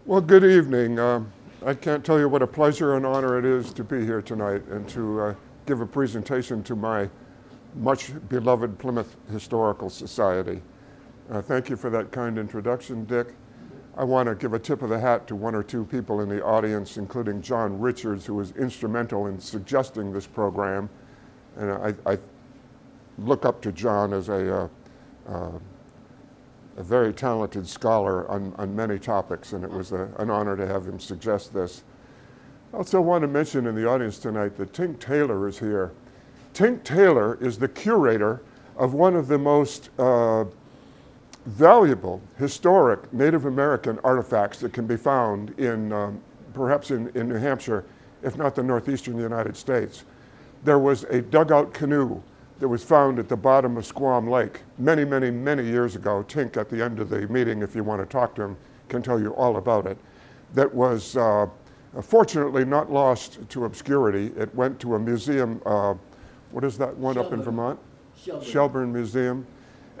Well, good evening. I can't tell you what a pleasure and honor it is to be here tonight and to give a presentation to my much beloved Plymouth Historical Society. Thank you for that kind introduction, Dick. I want to give a tip of the hat to one or two people in the audience, including John Richards, who was instrumental in suggesting this program. And I look up to John as a very talented scholar on many topics, and it was an honor to have him suggest this. I also want to mention in the audience tonight that Tink Taylor is here. Tink Taylor is the curator of one of the most valuable historic Native American artifacts that can be found in perhaps in New Hampshire, if not the northeastern United States. There was a dugout canoe that was found at the bottom of Squam Lake many, many, many years ago. Tink, at the end of the meeting, if you want to talk to him, can tell you all about it. That was fortunately not lost to obscurity. It went to a museum, what is that one up in Vermont? Shelburne Museum.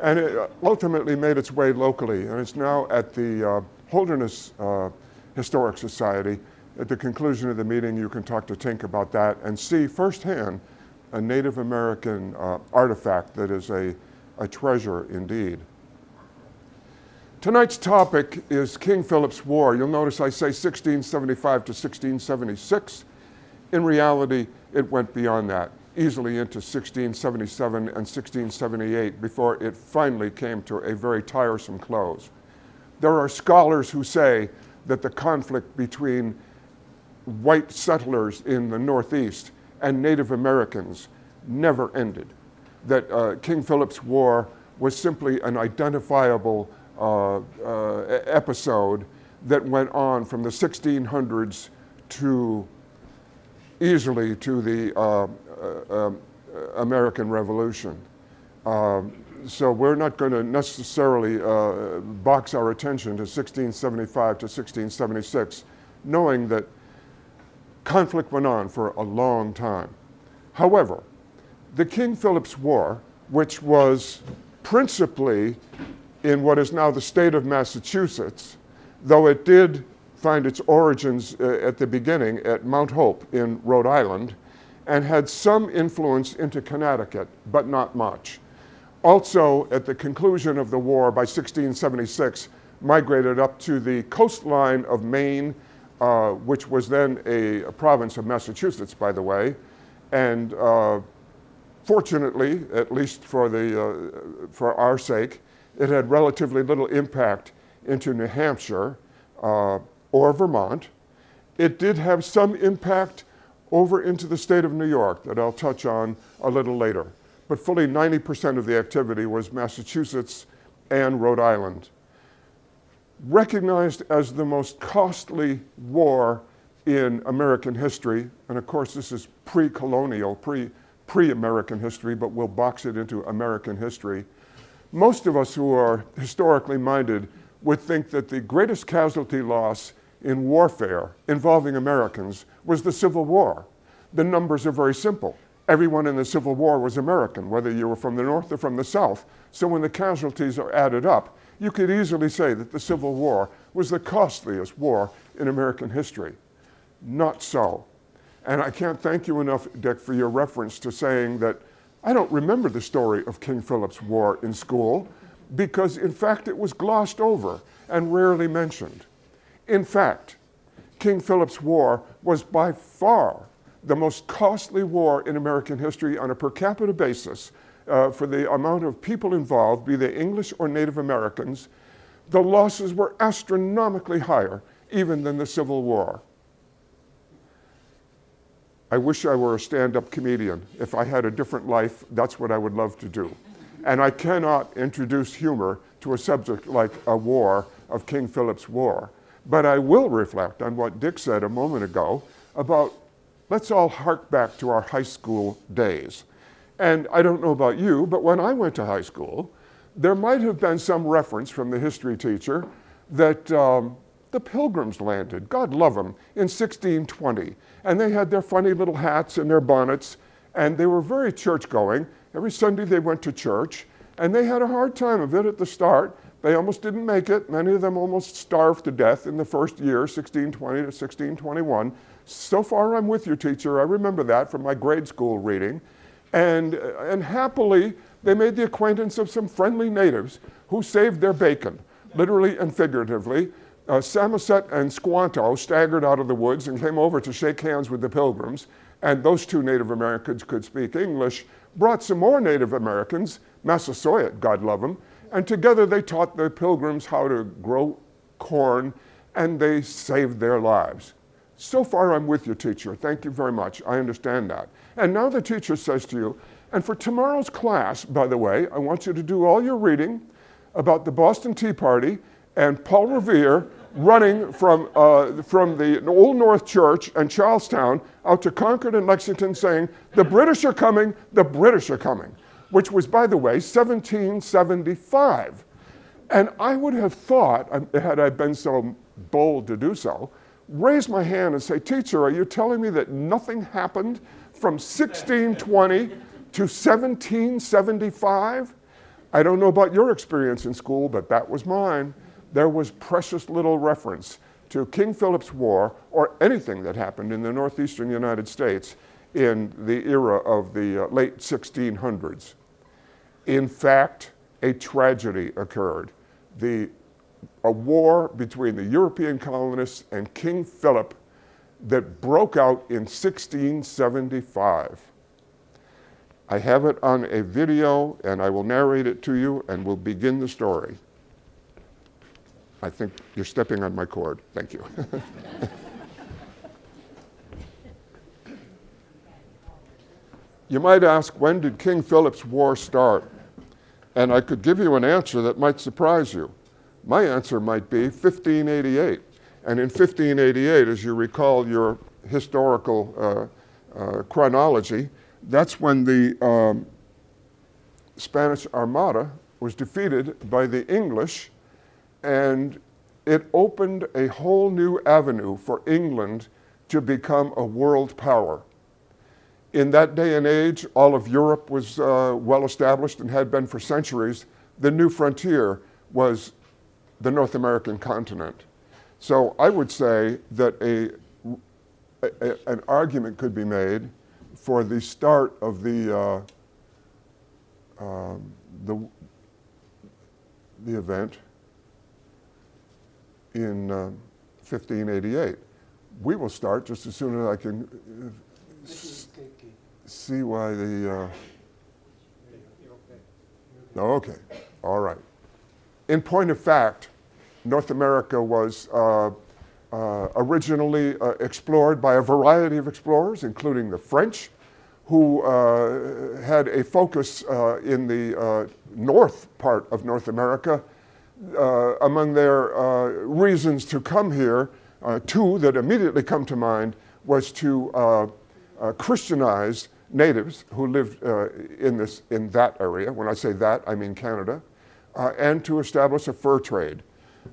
And it ultimately made its way locally, and it's now at the Holderness Historic Society. At the conclusion of the meeting, you can talk to Tink about that and see firsthand a Native American artifact that is a treasure indeed. Tonight's topic is King Philip's War. You'll notice I say 1675 to 1676. In reality, it went beyond that, easily into 1677 and 1678 before it finally came to a very tiresome close. There are scholars who say that the conflict between white settlers in the Northeast and Native Americans never ended. That King Philip's War was simply an identifiable episode that went on from the 1600s to easily to the American Revolution. So we're not going to necessarily box our attention to 1675 to 1676, knowing that conflict went on for a long time. However, the King Philip's War, which was principally in what is now the state of Massachusetts, though it did find its origins at the beginning at Mount Hope in Rhode Island, and had some influence into Connecticut, but not much. Also, at the conclusion of the war by 1676, migrated up to the coastline of Maine, which was then a province of Massachusetts, by the way, and fortunately, at least for our sake, it had relatively little impact into New Hampshire or Vermont. It did have some impact over into the state of New York that I'll touch on a little later, but fully 90% of the activity was Massachusetts and Rhode Island. Recognized as the most costly war in American history, and of course this is pre-colonial, pre-American history, but we'll box it into American history. Most of us who are historically minded would think that the greatest casualty loss in warfare involving Americans was the Civil War. The numbers are very simple. Everyone in the Civil War was American, whether you were from the North or from the South. So when the casualties are added up, you could easily say that the Civil War was the costliest war in American history. Not so. And I can't thank you enough, Dick, for your reference to saying that I don't remember the story of King Philip's War in school because, in fact, it was glossed over and rarely mentioned. In fact, King Philip's War was by far the most costly war in American history on a per capita basis. For the amount of people involved, be they English or Native Americans, the losses were astronomically higher even than the Civil War. I wish I were a stand-up comedian. If I had a different life, that's what I would love to do. And I cannot introduce humor to a subject like a war of King Philip's War. But I will reflect on what Dick said a moment ago about let's all hark back to our high school days. And I don't know about you, but when I went to high school, there might have been some reference from the history teacher that the Pilgrims landed, God love them, in 1620. And they had their funny little hats and their bonnets, and they were very church-going. Every Sunday they went to church, and they had a hard time of it at the start, They almost didn't make it. Many of them almost starved to death in the first year, 1620 to 1621. So far I'm with you, teacher. I remember that from my grade school reading. And happily, they made the acquaintance of some friendly natives who saved their bacon, literally and figuratively. Samoset and Squanto staggered out of the woods and came over to shake hands with the Pilgrims, and those two Native Americans could speak English, brought some more Native Americans, Massasoit, God love them, and together they taught the Pilgrims how to grow corn, and they saved their lives. So far I'm with you, teacher. Thank you very much. I understand that. And now the teacher says to you, and for tomorrow's class, by the way, I want you to do all your reading about the Boston Tea Party and Paul Revere running from the Old North Church and Charlestown out to Concord and Lexington saying, the British are coming, the British are coming, which was, by the way, 1775. And I would have thought, had I been so bold to do so, raise my hand and say, teacher, are you telling me that nothing happened from 1620 to 1775? I don't know about your experience in school, but that was mine. There was precious little reference to King Philip's War or anything that happened in the northeastern United States in the era of the late 1600s. In fact, a tragedy occurred. A war between the European colonists and King Philip that broke out in 1675. I have it on a video, and I will narrate it to you, and we'll begin the story. I think you're stepping on my cord. Thank you. You might ask, when did King Philip's War start? And I could give you an answer that might surprise you. My answer might be 1588. And in 1588, as you recall your historical chronology, that's when the Spanish Armada was defeated by the English, and it opened a whole new avenue for England to become a world power. In that day and age, all of Europe was well established and had been for centuries. The new frontier was the North American continent. So I would say that an argument could be made for the start of the event in 1588. We will start just as soon as I can see why the... Okay, all right. In point of fact, North America was originally explored by a variety of explorers, including the French, who had a focus in the north part of North America. Among their reasons to come here, two that immediately come to mind was to Christianize natives who lived in that area. When I say that, I mean Canada, and to establish a fur trade.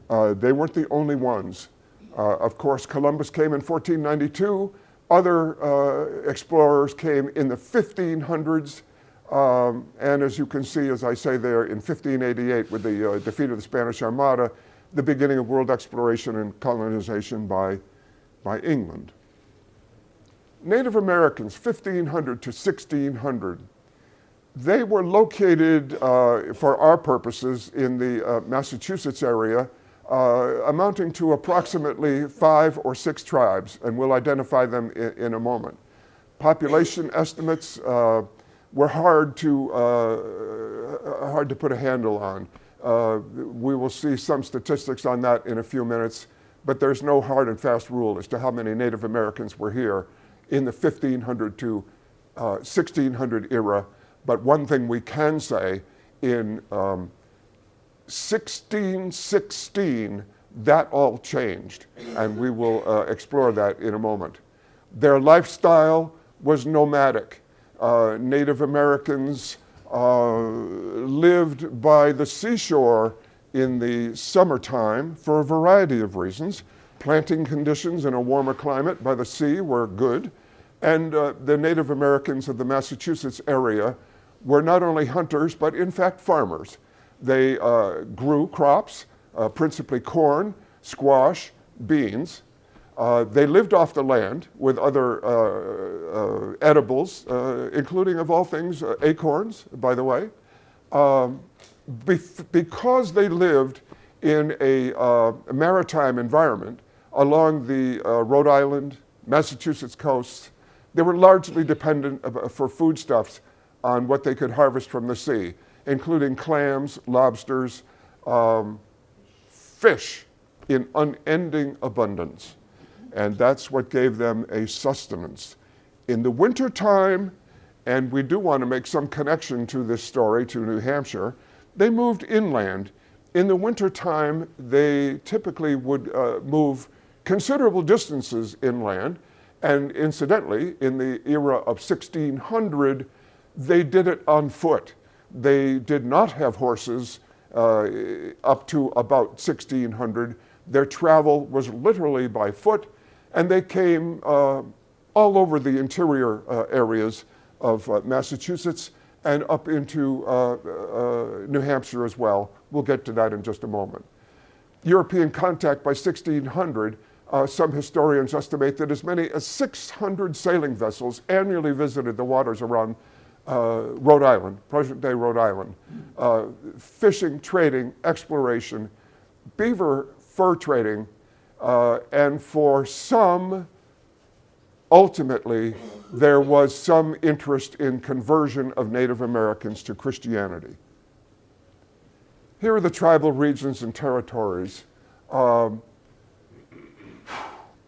They weren't the only ones. Of course, Columbus came in 1492. Other explorers came in the 1500s. And as you can see, as I say there, in 1588, with the defeat of the Spanish Armada, the beginning of world exploration and colonization by England. Native Americans, 1500 to 1600, they were located, for our purposes, in the Massachusetts area, amounting to approximately 5 or 6 tribes, and we'll identify them in a moment. Population estimates were hard to put a handle on. We will see some statistics on that in a few minutes, but there's no hard and fast rule as to how many Native Americans were here in the 1500 to 1600 era. But one thing we can say, in 1616, that all changed, and we will explore that in a moment. Their lifestyle was nomadic. Native Americans lived by the seashore in the summertime for a variety of reasons. Planting conditions in a warmer climate by the sea were good, and the Native Americans of the Massachusetts area were not only hunters, but in fact farmers. They grew crops, principally corn, squash, beans. They lived off the land with other edibles, including, of all things, acorns, by the way. Because they lived in a maritime environment along the Rhode Island, Massachusetts coasts, they were largely dependent for foodstuffs on what they could harvest from the sea, including clams, lobsters, fish in unending abundance. And that's what gave them a sustenance. In the wintertime, and we do want to make some connection to this story to New Hampshire, they moved inland. In the wintertime, they typically would move considerable distances inland. And incidentally, in the era of 1600, they did it on foot. They did not have horses up to about 1600. Their travel was literally by foot, and they came all over the interior areas of Massachusetts and up into New Hampshire as well. We'll get to that in just a moment. European contact by 1600, some historians estimate that as many as 600 sailing vessels annually visited the waters around Rhode Island, present-day Rhode Island. Fishing, trading, exploration, beaver fur trading, and for some, ultimately, there was some interest in conversion of Native Americans to Christianity. Here are the tribal regions and territories.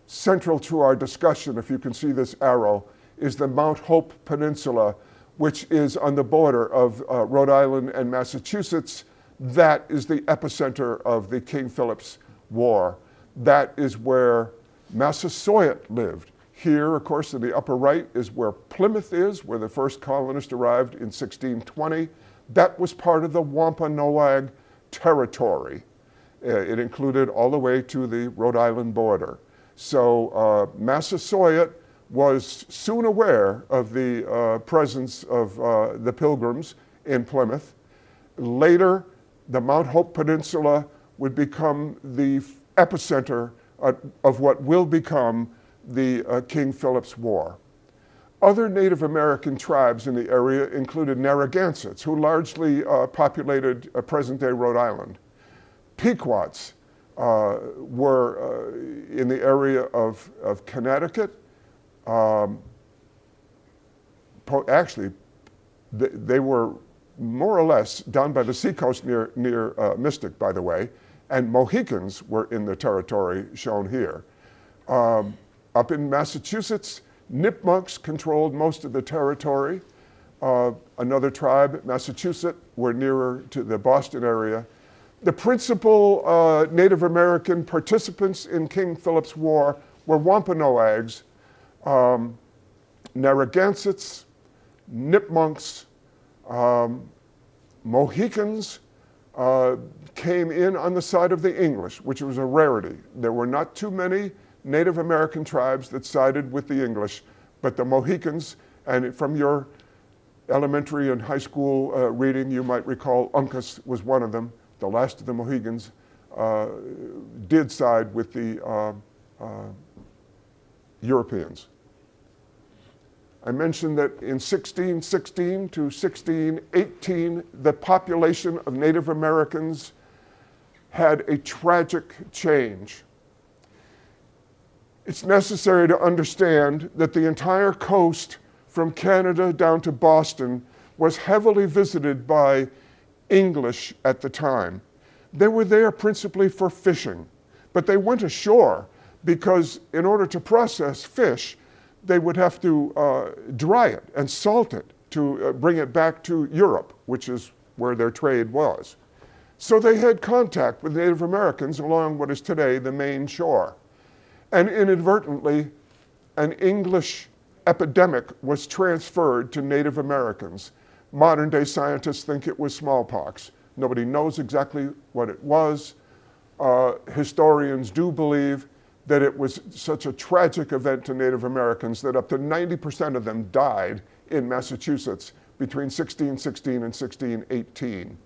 Central to our discussion, if you can see this arrow, is the Mount Hope Peninsula, which is on the border of Rhode Island and Massachusetts. That is the epicenter of the King Philip's War. That is where Massasoit lived. Here, of course, in the upper right is where Plymouth is, where the first colonists arrived in 1620. That was part of the Wampanoag territory. It included all the way to the Rhode Island border. So Massasoit was soon aware of the presence of the Pilgrims in Plymouth. Later, the Mount Hope Peninsula would become the epicenter of what will become the King Philip's War. Other Native American tribes in the area included Narragansetts, who largely populated present-day Rhode Island. Pequots were in the area of Connecticut. Actually, they were more or less down by the seacoast near Mystic, by the way, and Mohicans were in the territory shown here. Up in Massachusetts, Nipmunks controlled most of the territory. Another tribe, Massachusetts, were nearer to the Boston area. The principal Native American participants in King Philip's War were Wampanoags, Narragansetts, Nipmunks, Mohicans came in on the side of the English, which was a rarity. There were not too many Native American tribes that sided with the English, but the Mohicans, and from your elementary and high school reading, you might recall Uncas was one of them. The last of the Mohicans did side with the Europeans. I mentioned that in 1616 to 1618, the population of Native Americans had a tragic change. It's necessary to understand that the entire coast from Canada down to Boston was heavily visited by English at the time. They were there principally for fishing, but they went ashore because in order to process fish, they would have to dry it and salt it to bring it back to Europe, which is where their trade was. So they had contact with Native Americans along what is today the main shore. And inadvertently, an English epidemic was transferred to Native Americans. Modern day scientists think it was smallpox. Nobody knows exactly what it was. Historians do believe that it was such a tragic event to Native Americans that up to 90% of them died in Massachusetts between 1616 and 1618.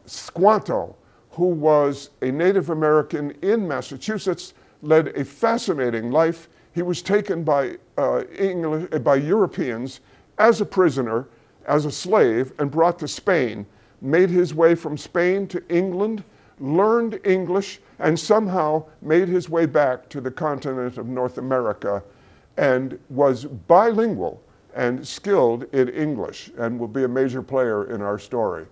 Squanto, who was a Native American in Massachusetts, led a fascinating life. He was taken by Europeans as a prisoner, as a slave, and brought to Spain, made his way from Spain to England, learned English, and somehow made his way back to the continent of North America, and was bilingual and skilled in English, and will be a major player in our story.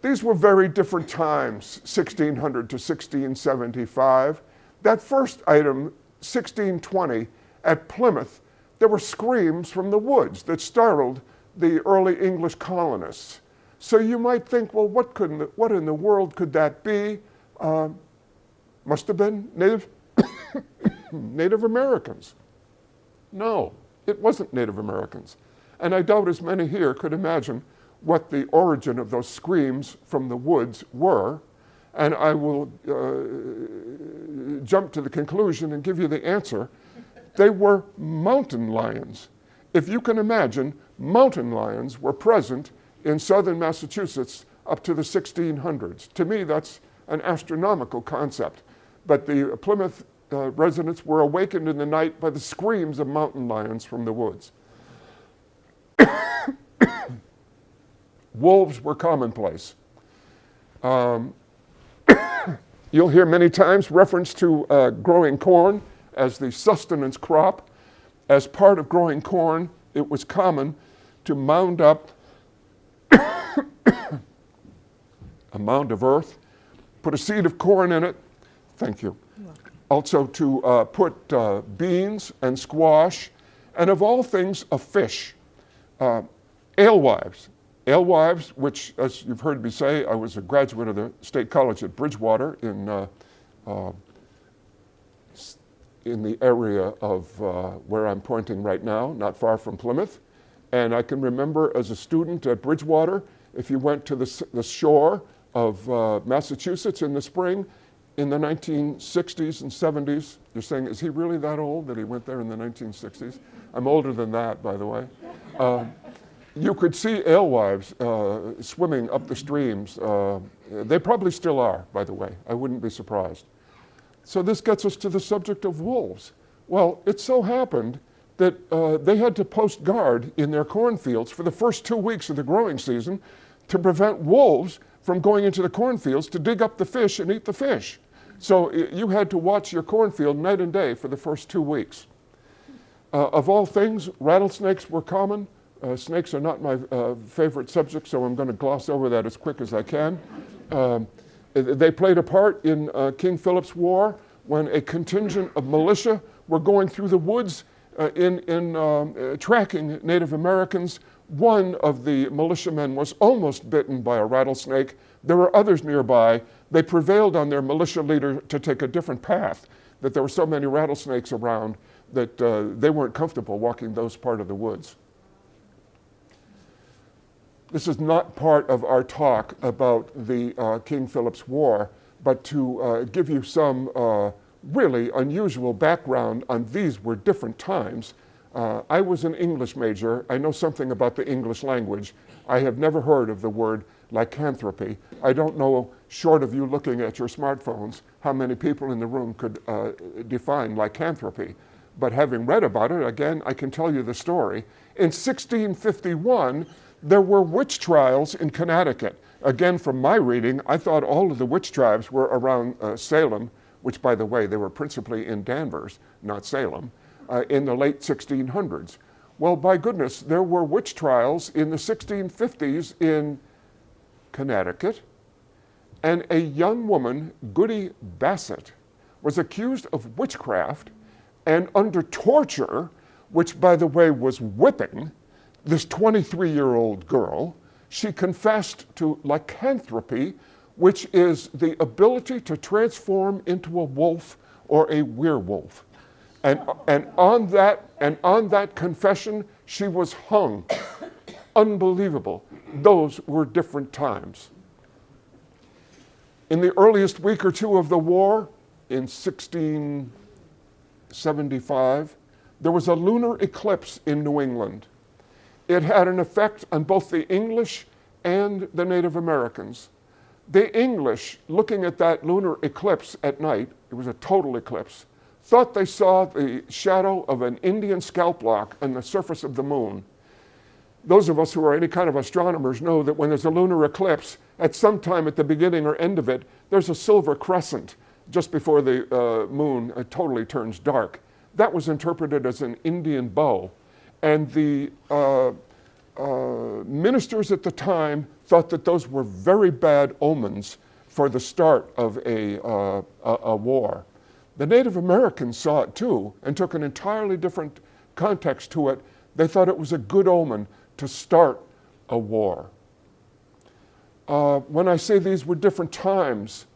These were very different times, 1600 to 1675. That first item, 1620, at Plymouth, there were screams from the woods that startled the early English colonists. So you might think, well, what in the world could that be? Must have been Native Americans. No, it wasn't Native Americans. And I doubt as many here could imagine what the origin of those screams from the woods were. And I will jump to the conclusion and give you the answer. They were mountain lions. If you can imagine, mountain lions were present in southern Massachusetts up to the 1600s. To me, that's an astronomical concept. But the Plymouth residents were awakened in the night by the screams of mountain lions from the woods. Wolves were commonplace. You'll hear many times reference to growing corn as the sustenance crop. As part of growing corn, it was common to mound up a mound of earth, put a seed of corn in it. Thank you. Also to put beans and squash, and of all things, a fish. Alewives. Alewives, which, as you've heard me say, I was a graduate of the State College at Bridgewater in the area of where I'm pointing right now, not far from Plymouth. And I can remember as a student at Bridgewater, if you went to the shore of Massachusetts in the spring, in the 1960s and 70s, you're saying, is he really that old that he went there in the 1960s? I'm older than that, by the way. You could see alewives swimming up the streams. They probably still are, by the way. I wouldn't be surprised. So this gets us to the subject of wolves. Well, it so happened that they had to post guard in their cornfields for the first 2 weeks of the growing season to prevent wolves from going into the cornfields to dig up the fish and eat the fish. So you had to watch your cornfield night and day for the first 2 weeks. Of all things, rattlesnakes were common. Snakes are not my favorite subject, so I'm going to gloss over that as quick as I can. They played a part in King Philip's War when a contingent of militia were going through the woods in tracking Native Americans. One of the militiamen was almost bitten by a rattlesnake. There were others nearby. They prevailed on their militia leader to take a different path, that there were so many rattlesnakes around that they weren't comfortable walking those part of the woods. This is not part of our talk about the King Philip's War, but to give you some really unusual background on these were different times. I was an English major. I know something about the English language. I have never heard of the word lycanthropy. I don't know, short of you looking at your smartphones, how many people in the room could define lycanthropy. But having read about it, again, I can tell you the story. In 1651, there were witch trials in Connecticut. Again, from my reading, I thought all of the witch tribes were around Salem, which, by the way, they were principally in Danvers, not Salem, in the late 1600s. Well, by goodness, there were witch trials in the 1650s in Connecticut, and a young woman, Goody Bassett, was accused of witchcraft, and under torture, which, by the way, was whipping, this 23-year-old girl, she confessed to lycanthropy, which is the ability to transform into a wolf or a werewolf. And on that confession, she was hung. Unbelievable. Those were different times. In the earliest week or two of the war, in 1675, there was a lunar eclipse in New England. It had an effect on both the English and the Native Americans. The English, looking at that lunar eclipse at night, it was a total eclipse, thought they saw the shadow of an Indian scalp lock on the surface of the moon. Those of us who are any kind of astronomers know that when there's a lunar eclipse, at some time at the beginning or end of it, there's a silver crescent just before the moon totally turns dark. That was interpreted as an Indian bow. And the ministers at the time thought that those were very bad omens for the start of a war. The Native Americans saw it too and took an entirely different context to it. They thought it was a good omen to start a war. When I say these were different times,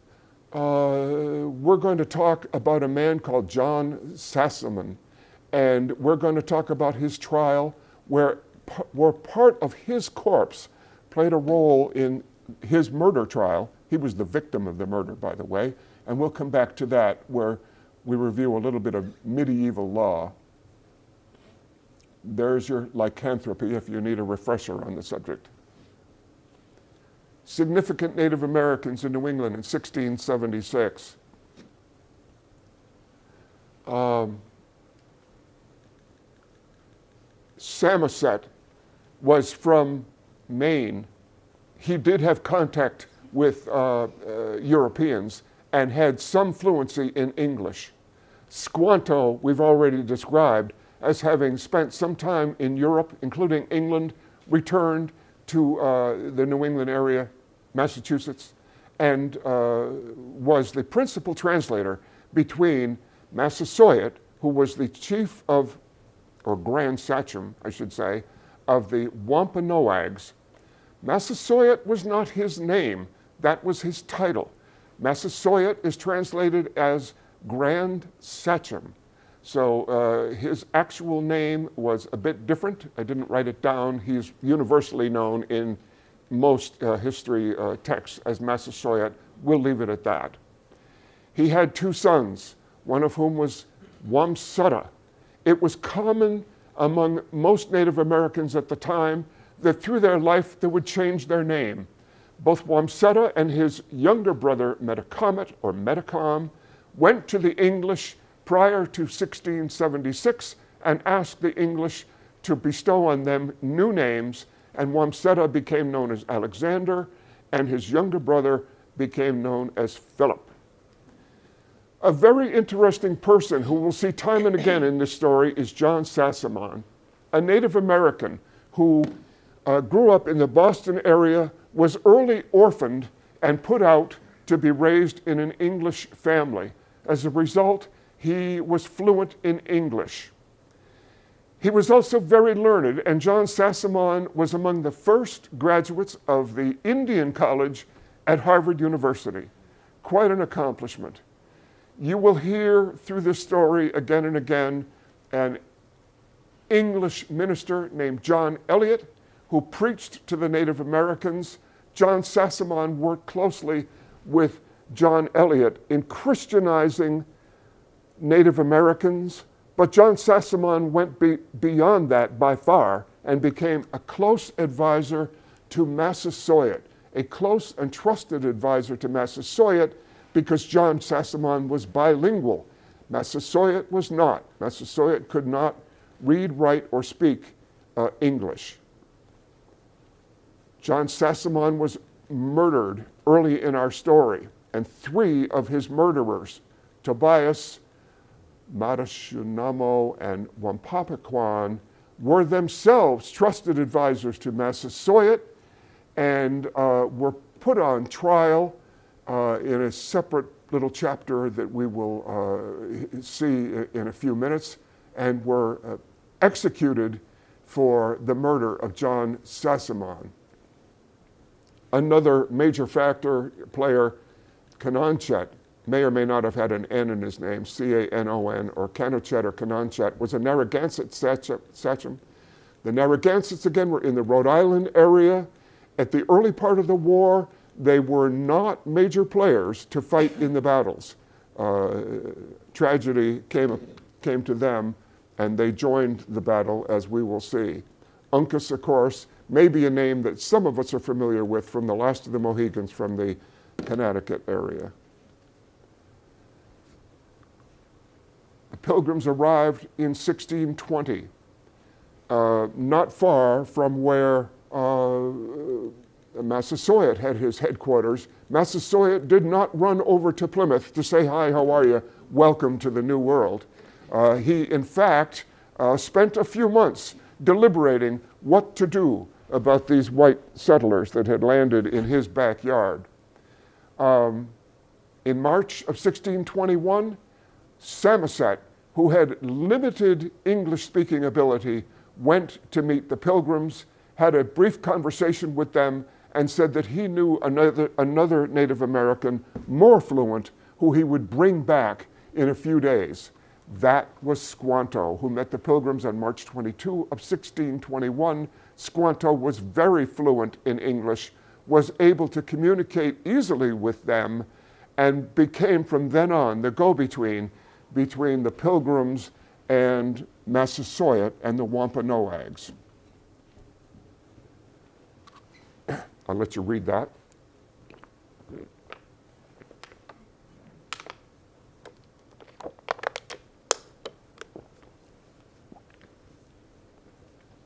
we're going to talk about a man called John Sassamon, and we're going to talk about his trial where part of his corpse played a role in his murder trial. He was the victim of the murder, by the way, and we'll come back to that where we review a little bit of medieval law. There's your lycanthropy if you need a refresher on the subject. Significant Native Americans in New England in 1676. Samoset was from Maine. He did have contact with Europeans and had some fluency in English. Squanto, we've already described as having spent some time in Europe, including England, returned to the New England area, Massachusetts, and was the principal translator between Massasoit, who was the chief of, or grand sachem, I should say, of the Wampanoags. Massasoit was not his name, that was his title. Massasoit is translated as grand sachem. So his actual name was a bit different. I didn't write it down. He's universally known in most history texts as Massasoit. We'll leave it at that. He had two sons, one of whom was Wamsutta. It was common among most Native Americans at the time that through their life they would change their name. Both Wamsutta and his younger brother Metacomet, or Metacom, went to the English prior to 1676 and asked the English to bestow on them new names, and Wamsutta became known as Alexander, and his younger brother became known as Philip. A very interesting person who we'll see time and again in this story is John Sassamon, a Native American who grew up in the Boston area, was early orphaned and put out to be raised in an English family. As a result, he was fluent in English. He was also very learned, and John Sassamon was among the first graduates of the Indian College at Harvard University. Quite an accomplishment. You will hear through this story again and again an English minister named John Eliot who preached to the Native Americans. John Sassamon worked closely with John Eliot in Christianizing Native Americans, but John Sassamon went beyond that by far and became a close advisor to Massasoit, a close and trusted advisor to Massasoit because John Sassamon was bilingual. Massasoit was not. Massasoit could not read, write, or speak English. John Sassamon was murdered early in our story, and three of his murderers, Tobias, Madashunamo, and Wampapaquan, were themselves trusted advisors to Massasoit and were put on trial in a separate little chapter that we will see in a few minutes, and were executed for the murder of John Sassamon. Another major player, Canonchet, may or may not have had an N in his name, C-A-N-O-N, or Canochet or Canonchet, was a Narragansett sachem. The Narragansetts, again, were in the Rhode Island area. At the early part of the war, they were not major players to fight in the battles. Tragedy came to them, and they joined the battle, as we will see. Uncas, of course, maybe a name that some of us are familiar with from the Last of the Mohegans from the Connecticut area. The Pilgrims arrived in 1620, not far from where Massasoit had his headquarters. Massasoit did not run over to Plymouth to say, "Hi, how are you? Welcome to the New World." He, in fact, spent a few months deliberating what to do about these white settlers that had landed in his backyard. In March of 1621, Samoset, who had limited English-speaking ability, went to meet the Pilgrims, had a brief conversation with them, and said that he knew another Native American more fluent who he would bring back in a few days. That was Squanto, who met the Pilgrims on March 22 of 1621. Squanto was very fluent in English, was able to communicate easily with them, and became from then on the go-between between the Pilgrims and Massasoit and the Wampanoags. I'll let you read that.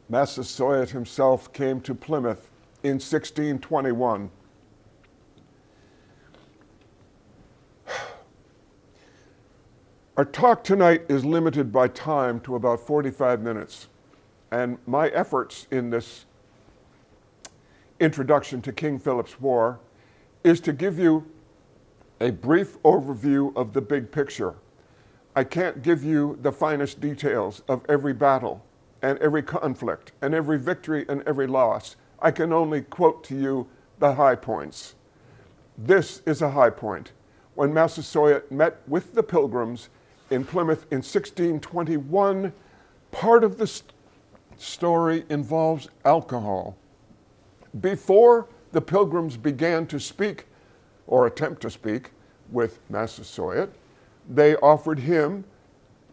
Massasoit himself came to Plymouth in 1621. Our talk tonight is limited by time to about 45 minutes, and my efforts in this introduction to King Philip's War is to give you a brief overview of the big picture. I can't give you the finest details of every battle and every conflict and every victory and every loss. I can only quote to you the high points. This is a high point. When Massasoit met with the Pilgrims in Plymouth in 1621, part of the story involves alcohol. Before the Pilgrims began to speak, or attempt to speak, with Massasoit, they offered him,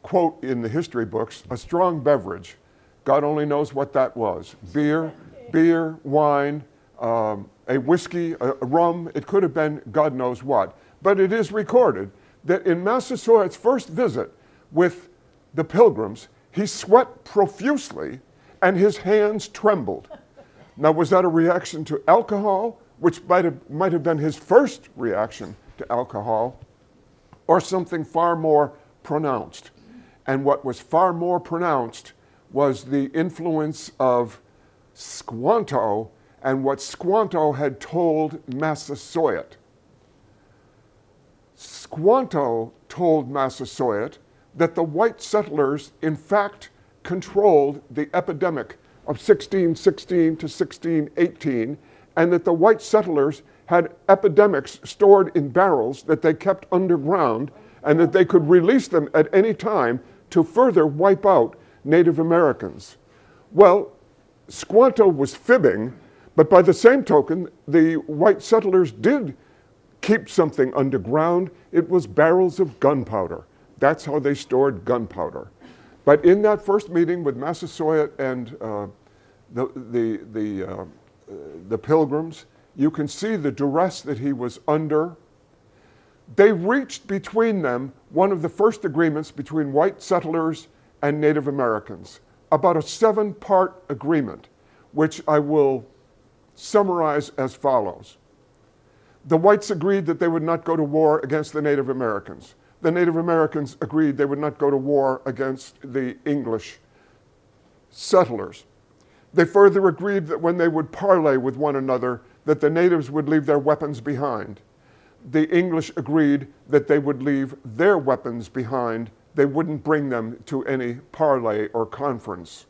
quote in the history books, a strong beverage. God only knows what that was. Beer, wine, a whiskey, a rum. It could have been God knows what. But it is recorded that in Massasoit's first visit with the Pilgrims, he sweat profusely and his hands trembled. Now, was that a reaction to alcohol, which might have been his first reaction to alcohol, or something far more pronounced? And what was far more pronounced was the influence of Squanto and what Squanto had told Massasoit. Squanto told Massasoit that the white settlers, in fact, controlled the epidemic of 1616 to 1618, and that the white settlers had epidemics stored in barrels that they kept underground, and that they could release them at any time to further wipe out Native Americans. Well, Squanto was fibbing, but by the same token, the white settlers did keep something underground. It was barrels of gunpowder. That's how they stored gunpowder. But in that first meeting with Massasoit and the Pilgrims, you can see the duress that he was under. They reached between them one of the first agreements between white settlers and Native Americans, about a 7-part agreement, which I will summarize as follows. The whites agreed that they would not go to war against the Native Americans. The Native Americans agreed they would not go to war against the English settlers. They further agreed that when they would parley with one another, that the natives would leave their weapons behind. The English agreed that they would leave their weapons behind. They wouldn't bring them to any parley or conference.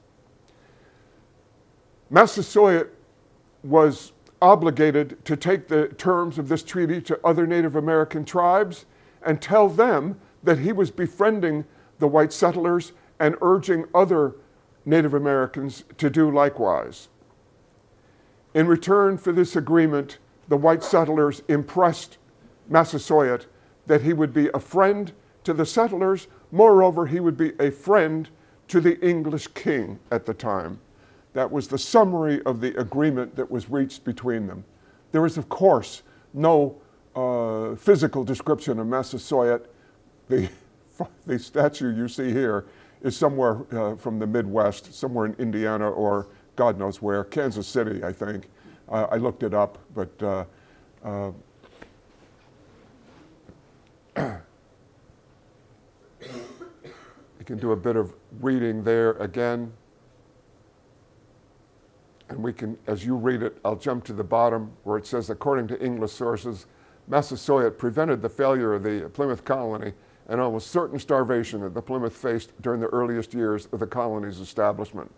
Massasoit was obligated to take the terms of this treaty to other Native American tribes and tell them that he was befriending the white settlers and urging other Native Americans to do likewise. In return for this agreement, the white settlers impressed Massasoit that he would be a friend to the settlers. Moreover, he would be a friend to the English king at the time. That was the summary of the agreement that was reached between them. There is, of course, no physical description of Massasoit. The statue you see here is somewhere from the Midwest, somewhere in Indiana or God knows where, Kansas City, I think. I looked it up, but you can do a bit of reading there again. And we can, as you read it, I'll jump to the bottom where it says, according to English sources, Massasoit prevented the failure of the Plymouth colony and almost certain starvation that the Plymouth faced during the earliest years of the colony's establishment.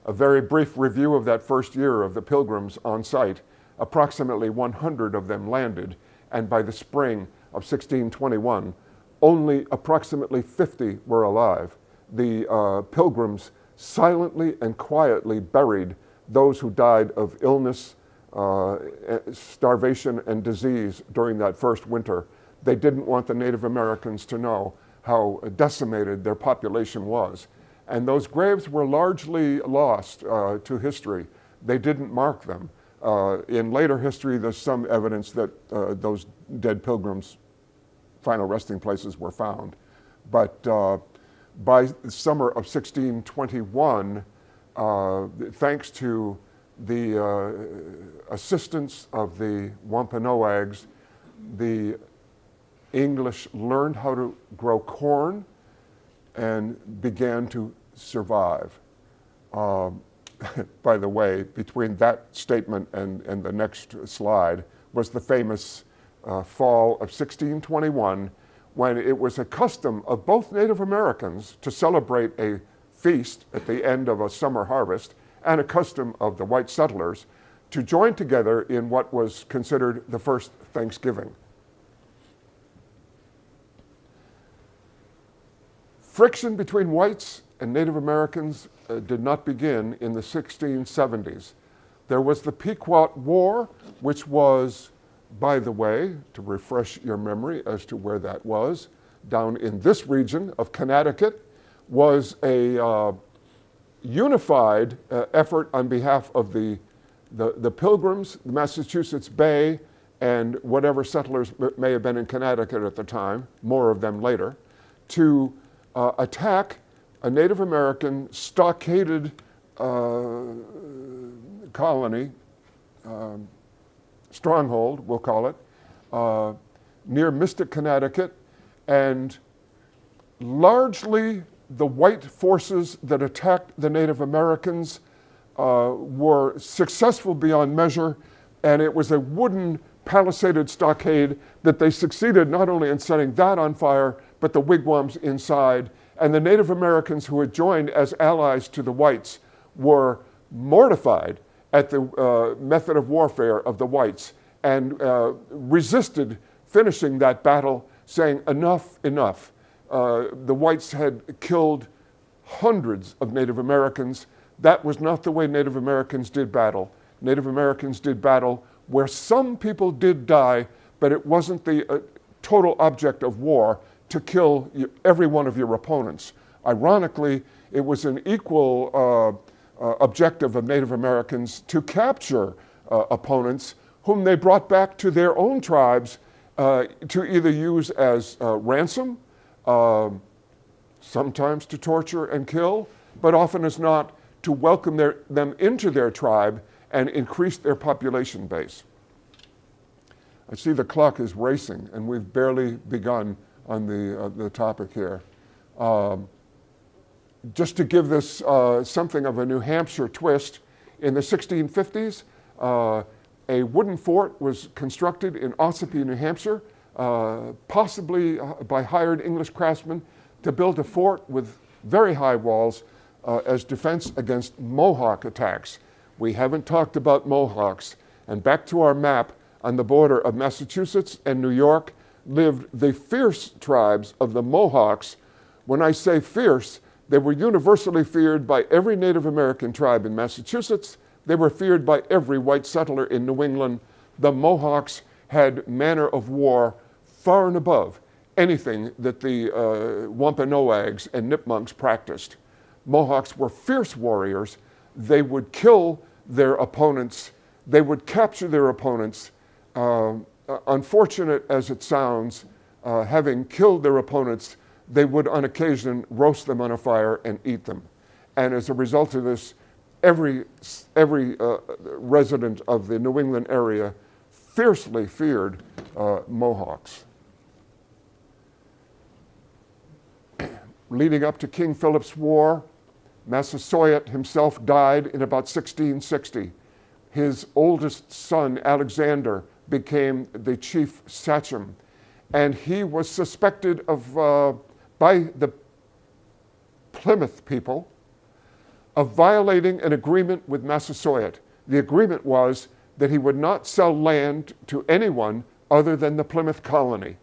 A very brief review of that first year of the Pilgrims on site, approximately 100 of them landed, and by the spring of 1621, only approximately 50 were alive. The Pilgrims silently and quietly buried those who died of illness, starvation, and disease during that first winter. They didn't want the Native Americans to know how decimated their population was. And those graves were largely lost to history. They didn't mark them. In later history, there's some evidence that those dead Pilgrims' final resting places were found. But by the summer of 1621, thanks to the assistance of the Wampanoags, the English learned how to grow corn and began to survive. By the way, between that statement and the next slide was the famous fall of 1621, when it was a custom of both Native Americans to celebrate a feast at the end of a summer harvest, and a custom of the white settlers to join together in what was considered the first Thanksgiving. Friction between whites and Native Americans did not begin in the 1670s. There was the Pequot War, which was, by the way, to refresh your memory as to where that was, down in this region of Connecticut, was a unified effort on behalf of the Pilgrims, the Massachusetts Bay, and whatever settlers may have been in Connecticut at the time, more of them later, to attack a Native American stockaded colony, stronghold, we'll call it, near Mystic, Connecticut, and largely the white forces that attacked the Native Americans were successful beyond measure, and it was a wooden palisaded stockade that they succeeded not only in setting that on fire, but the wigwams inside. And the Native Americans who had joined as allies to the whites were mortified at the method of warfare of the whites and resisted finishing that battle, saying, enough, enough. The whites had killed hundreds of Native Americans. That was not the way Native Americans did battle. Native Americans did battle where some people did die, but it wasn't the total object of war to kill every one of your opponents. Ironically, it was an equal objective of Native Americans to capture opponents whom they brought back to their own tribes to either use as ransom, sometimes to torture and kill, but often as not to welcome them into their tribe and increase their population base. I see the clock is racing, and we've barely begun on the topic here. Just to give this something of a New Hampshire twist, in the 1650s, a wooden fort was constructed in Ossipee, New Hampshire, possibly by hired English craftsmen, to build a fort with very high walls as defense against Mohawk attacks. We haven't talked about Mohawks. And back to our map, on the border of Massachusetts and New York lived the fierce tribes of the Mohawks. When I say fierce, they were universally feared by every Native American tribe in Massachusetts. They were feared by every white settler in New England. The Mohawks had manner of war far and above anything that the Wampanoags and Nipmunks practiced. Mohawks were fierce warriors. they would kill their opponents, they would capture their opponents. Unfortunate as it sounds, having killed their opponents, they would on occasion roast them on a fire and eat them. And as a result of this, every resident of the New England area fiercely feared Mohawks. Leading up to King Philip's War, Massasoit himself died in about 1660. His oldest son, Alexander, became the chief sachem, and he was suspected of, by the Plymouth people, of violating an agreement with Massasoit. The agreement was that he would not sell land to anyone other than the Plymouth colony.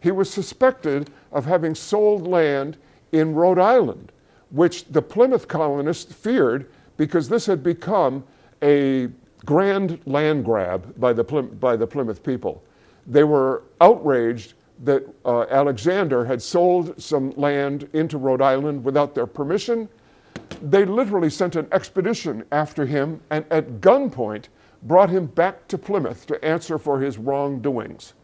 He was suspected of having sold land in Rhode Island, which the Plymouth colonists feared because this had become a grand land grab by the Plymouth people. They were outraged that Alexander had sold some land into Rhode Island without their permission. They literally sent an expedition after him and at gunpoint brought him back to Plymouth to answer for his wrongdoings.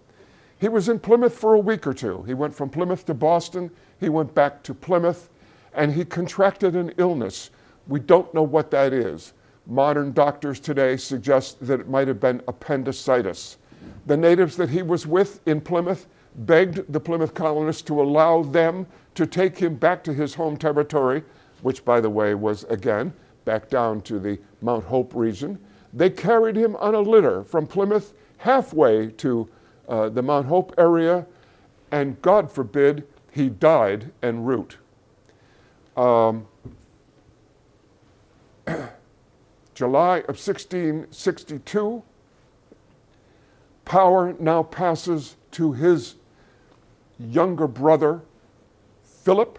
He was in Plymouth for a week or two. He went from Plymouth to Boston. He went back to Plymouth, and he contracted an illness. We don't know what that is. Modern doctors today suggest that it might have been appendicitis. The natives that he was with in Plymouth begged the Plymouth colonists to allow them to take him back to his home territory, which, by the way, was, again, back down to the Mount Hope region. They carried him on a litter from Plymouth halfway to the Mount Hope area, and God forbid he died en route. July of 1662, power now passes to his younger brother, Philip,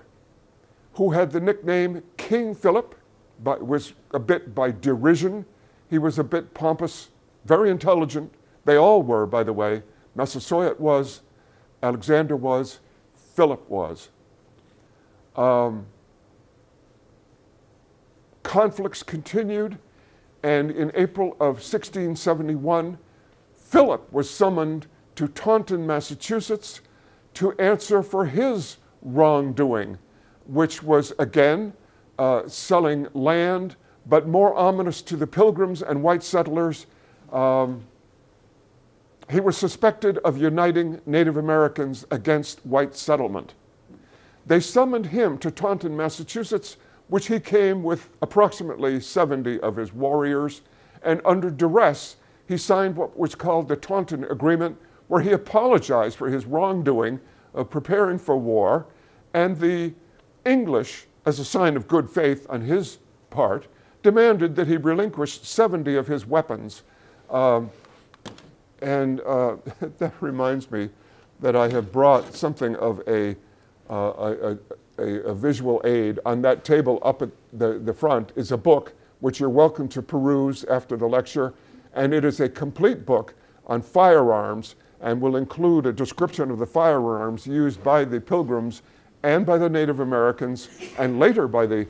who had the nickname King Philip, but was a bit by derision. He was a bit pompous, very intelligent. They all were, by the way. Massasoit was, Alexander was, Philip was. Conflicts continued, and in April of 1671, Philip was summoned to Taunton, Massachusetts, to answer for his wrongdoing, which was, again, selling land, but more ominous to the Pilgrims and white settlers. He was suspected of uniting Native Americans against white settlement. They summoned him to Taunton, Massachusetts, which he came with approximately 70 of his warriors, and under duress, he signed what was called the Taunton Agreement, where he apologized for his wrongdoing of preparing for war, and the English, as a sign of good faith on his part, demanded that he relinquish 70 of his weapons. That reminds me that I have brought something of a visual aid. On that table up at the front is a book which you're welcome to peruse after the lecture, and it is a complete book on firearms and will include a description of the firearms used by the Pilgrims and by the Native Americans, and later by the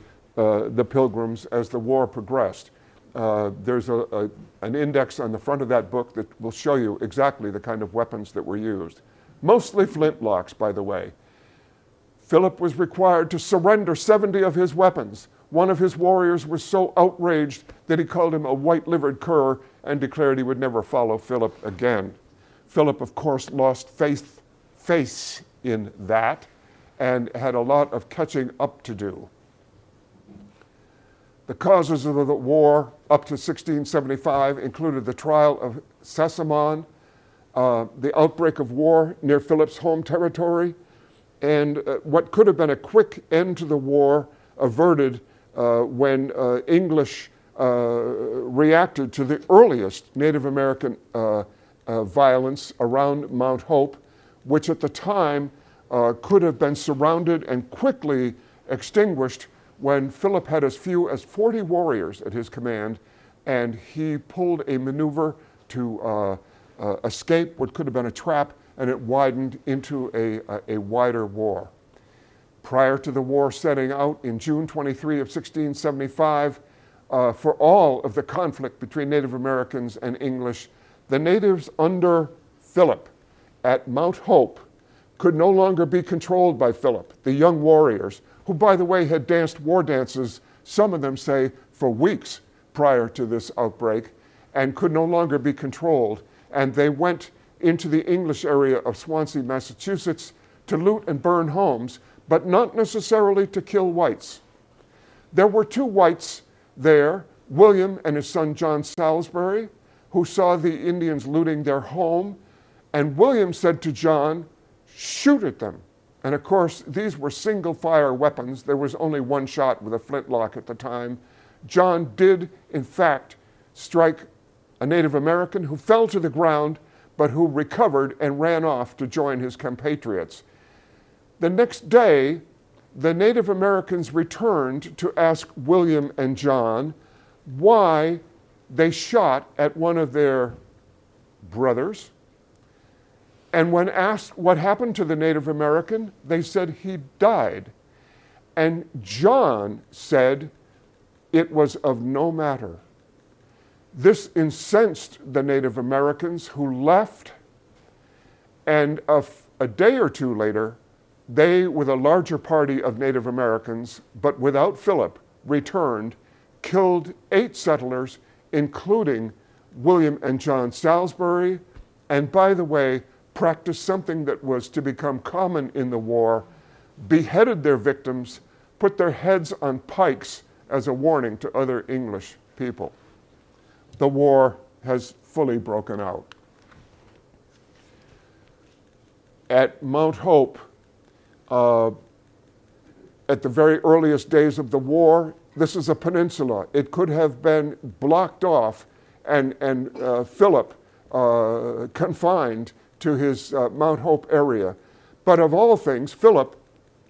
Pilgrims as the war progressed. There's an index on the front of that book that will show you exactly the kind of weapons that were used. Mostly flintlocks, by the way. Philip was required to surrender 70 of his weapons. One of his warriors was so outraged that he called him a white-livered cur and declared he would never follow Philip again. Philip, of course, lost faith in that and had a lot of catching up to do. The causes of the war up to 1675 included the trial of Sesamon, the outbreak of war near Philip's home territory, and what could have been a quick end to the war averted when English reacted to the earliest Native American violence around Mount Hope, which at the time could have been surrounded and quickly extinguished when Philip had as few as 40 warriors at his command, and he pulled a maneuver to escape what could have been a trap, and it widened into a wider war. Prior to the war setting out in June 23 of 1675, for all of the conflict between Native Americans and English, the natives under Philip at Mount Hope could no longer be controlled by Philip. The young warriors, who by the way had danced war dances, some of them say for weeks prior to this outbreak, and could no longer be controlled. And they went into the English area of Swansea, Massachusetts to loot and burn homes, but not necessarily to kill whites. There were two whites there, William and his son John Salisbury, who saw the Indians looting their home, and William said to John, "Shoot at them." And of course, these were single fire weapons. There was only one shot with a flintlock at the time. John did, in fact, strike a Native American who fell to the ground, but who recovered and ran off to join his compatriots. The next day, the Native Americans returned to ask William and John why they shot at one of their brothers. And when asked what happened to the Native American, they said he died. And John said it was of no matter. This incensed the Native Americans, who left, and a day or two later, they, with a larger party of Native Americans, but without Philip, returned, killed 8 settlers, including William and John Salisbury, and by the way, practiced something that was to become common in the war, beheaded their victims, put their heads on pikes as a warning to other English people. The war has fully broken out. At Mount Hope, at the very earliest days of the war, this is a peninsula. It could have been blocked off and Philip confined to his Mount Hope area. But of all things, Philip,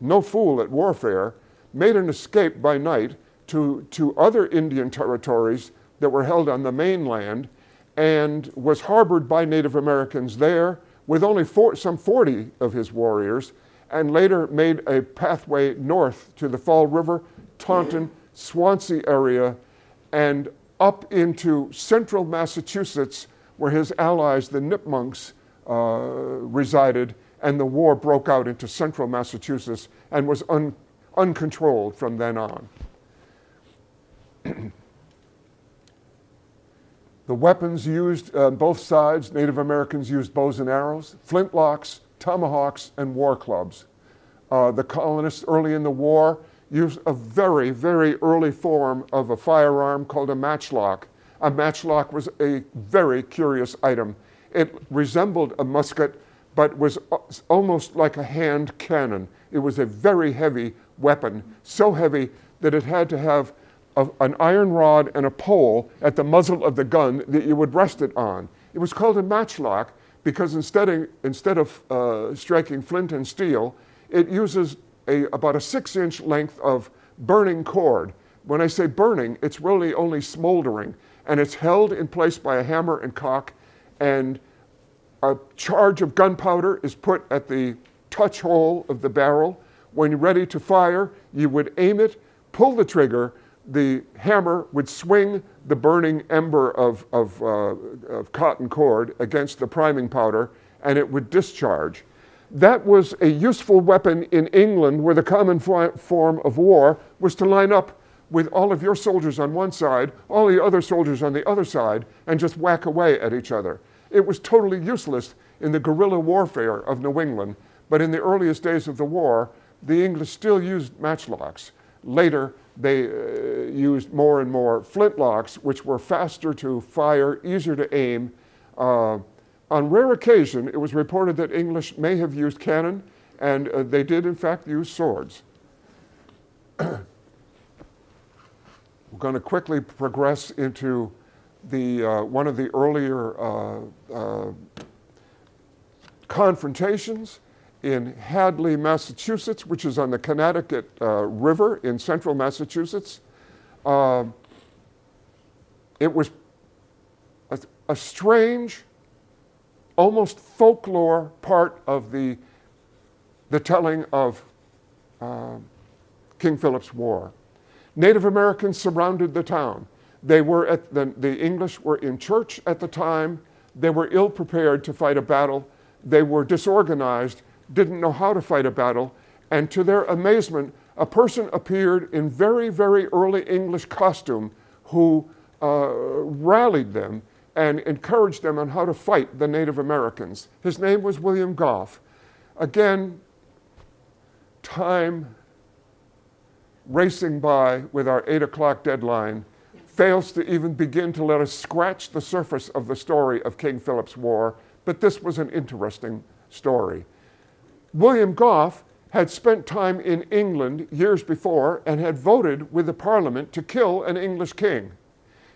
no fool at warfare, made an escape by night to other Indian territories that were held on the mainland, and was harbored by Native Americans there with only some 40 of his warriors, and later made a pathway north to the Fall River, Taunton, Swansea area, and up into central Massachusetts, where his allies, the Nipmunks, resided, and the war broke out into central Massachusetts and was uncontrolled from then on. The weapons used on both sides, Native Americans used bows and arrows, flintlocks, tomahawks, and war clubs. The colonists early in the war used a very, very early form of a firearm called a matchlock. A matchlock was a very curious item. It resembled a musket, but was almost like a hand cannon. It was a very heavy weapon, so heavy that it had to have an iron rod and a pole at the muzzle of the gun that you would rest it on. It was called a matchlock because instead of striking flint and steel, it uses about a 6-inch length of burning cord. When I say burning, it's really only smoldering, and it's held in place by a hammer and cock, and a charge of gunpowder is put at the touch hole of the barrel. When you're ready to fire, you would aim it, pull the trigger, the hammer would swing the burning ember of cotton cord against the priming powder, and it would discharge. That was a useful weapon in England, where the common form of war was to line up with all of your soldiers on one side, all the other soldiers on the other side, and just whack away at each other. It was totally useless in the guerrilla warfare of New England, but in the earliest days of the war, the English still used matchlocks. Later, they used more and more flintlocks, which were faster to fire, easier to aim. On rare occasion, it was reported that English may have used cannon, and they did in fact use swords. We're going to quickly progress into one of the earlier confrontations in Hadley, Massachusetts, which is on the Connecticut River in central Massachusetts. It was a strange, almost folklore part of the telling of King Philip's War. Native Americans surrounded the town. The English were in church at the time. They were ill prepared to fight a battle. They were disorganized, didn't know how to fight a battle, and to their amazement, a person appeared in very, very early English costume who rallied them and encouraged them on how to fight the Native Americans. His name was William Goff. Again, time racing by with our 8 o'clock deadline fails to even begin to let us scratch the surface of the story of King Philip's War, but this was an interesting story. William Goff had spent time in England years before and had voted with the Parliament to kill an English king.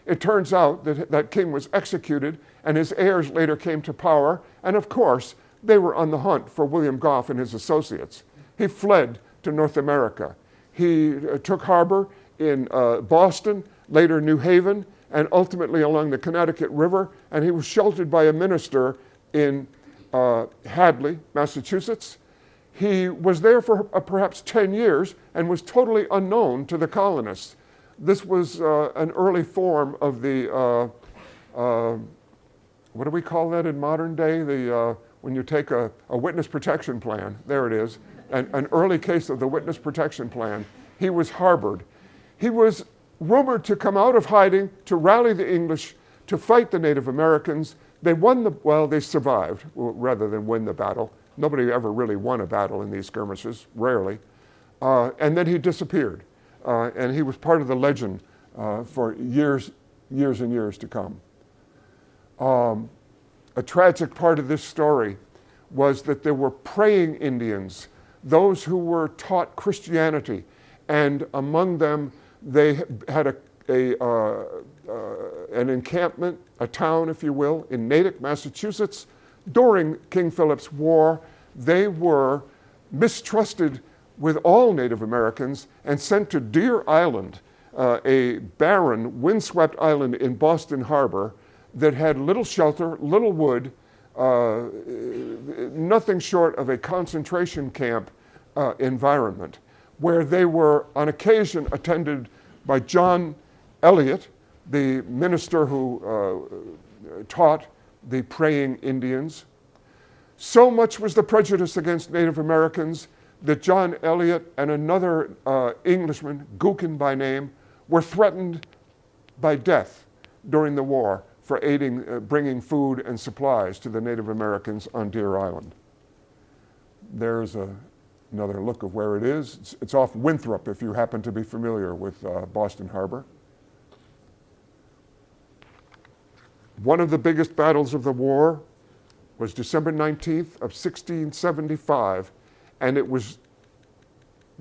It turns out that that king was executed and his heirs later came to power, and of course, they were on the hunt for William Goff and his associates. He fled to North America. He took harbor in Boston, later New Haven, and ultimately along the Connecticut River, and he was sheltered by a minister in Hadley, Massachusetts. He was there for perhaps 10 years and was totally unknown to the colonists. This was an early form of the, what do we call that in modern day? When you take a witness protection plan, there it is, an early case of the witness protection plan. He was harbored. He was rumored to come out of hiding to rally the English to fight the Native Americans. They survived rather than win the battle. Nobody ever really won a battle in these skirmishes, rarely. And then he disappeared. And he was part of the legend for years and years to come. A tragic part of this story was that there were praying Indians, those who were taught Christianity, and among them they had an encampment, a town, if you will, in Natick, Massachusetts. During King Philip's War, they were mistrusted with all Native Americans and sent to Deer Island, a barren, windswept island in Boston Harbor that had little shelter, little wood, nothing short of a concentration camp environment, where they were on occasion attended by John Eliot, the minister who taught the praying Indians. So much was the prejudice against Native Americans that John Eliot and another Englishman, Gookin by name, were threatened by death during the war for bringing food and supplies to the Native Americans on Deer Island. There's another look of where it is. It's off Winthrop, if you happen to be familiar with Boston Harbor. One of the biggest battles of the war was December 19th of 1675, and it was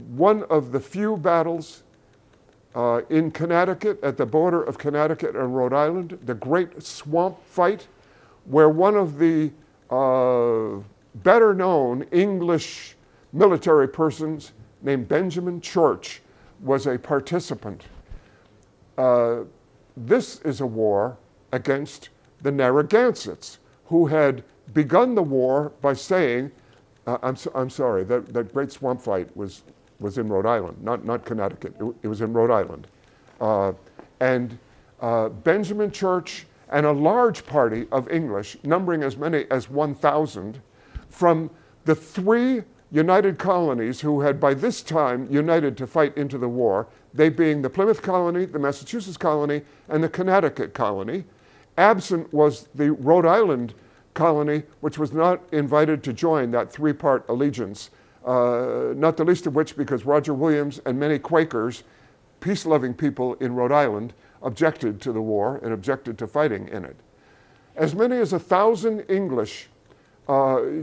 one of the few battles in Connecticut, at the border of Connecticut and Rhode Island, the Great Swamp Fight, where one of the better-known English military persons named Benjamin Church was a participant. This is a war against the Narragansetts, who had begun the war by saying, I'm sorry, that Great Swamp Fight was in Rhode Island, not Connecticut. It was in Rhode Island. And Benjamin Church and a large party of English, numbering as many as 1,000, from the 3 united colonies who had by this time united to fight into the war, they being the Plymouth colony, the Massachusetts colony, and the Connecticut colony. Absent was the Rhode Island colony, which was not invited to join that 3-part allegiance, not the least of which because Roger Williams and many Quakers, peace-loving people in Rhode Island, objected to the war and objected to fighting in it. As many as 1,000 English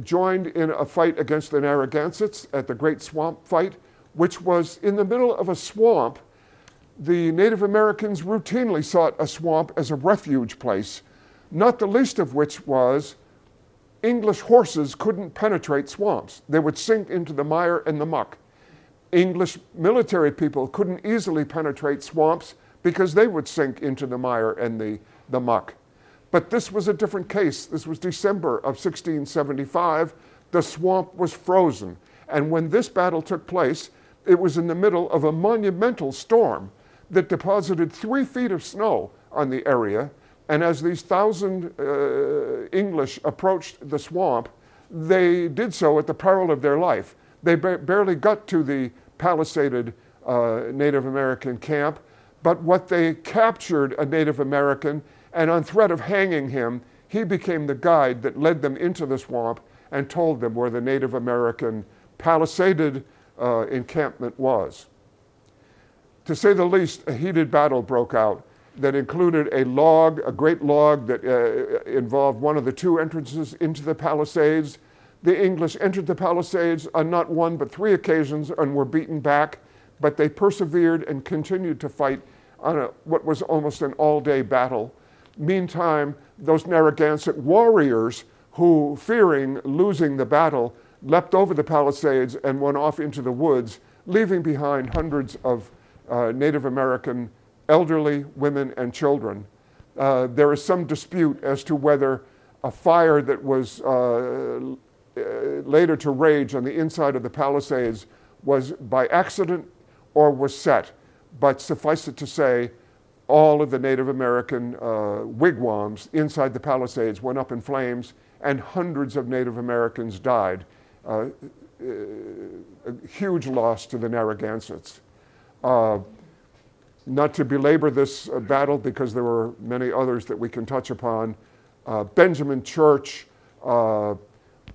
joined in a fight against the Narragansetts at the Great Swamp Fight, which was in the middle of a swamp. The Native Americans routinely sought a swamp as a refuge place, not the least of which was English horses couldn't penetrate swamps. They would sink into the mire and the muck. English military people couldn't easily penetrate swamps because they would sink into the mire and the muck. But this was a different case. This was December of 1675. The swamp was frozen. And when this battle took place, it was in the middle of a monumental storm. that deposited 3 feet of snow on the area. And as these 1,000 English approached the swamp, they did so at the peril of their life. They barely got to the palisaded Native American camp, but what they captured a Native American, and on threat of hanging him, he became the guide that led them into the swamp and told them where the Native American palisaded encampment was. To say the least, a heated battle broke out that included a great log that involved one of the 2 entrances into the Palisades. The English entered the Palisades on not 1 but 3 occasions and were beaten back, but they persevered and continued to fight on what was almost an all-day battle. Meantime, those Narragansett warriors who, fearing losing the battle, leapt over the Palisades and went off into the woods, leaving behind hundreds of Native American elderly, women, and children. There is some dispute as to whether a fire that was later to rage on the inside of the Palisades was by accident or was set. But suffice it to say, all of the Native American wigwams inside the Palisades went up in flames, and hundreds of Native Americans died. A huge loss to the Narragansetts. Not to belabor this battle, because there were many others that we can touch upon, Benjamin Church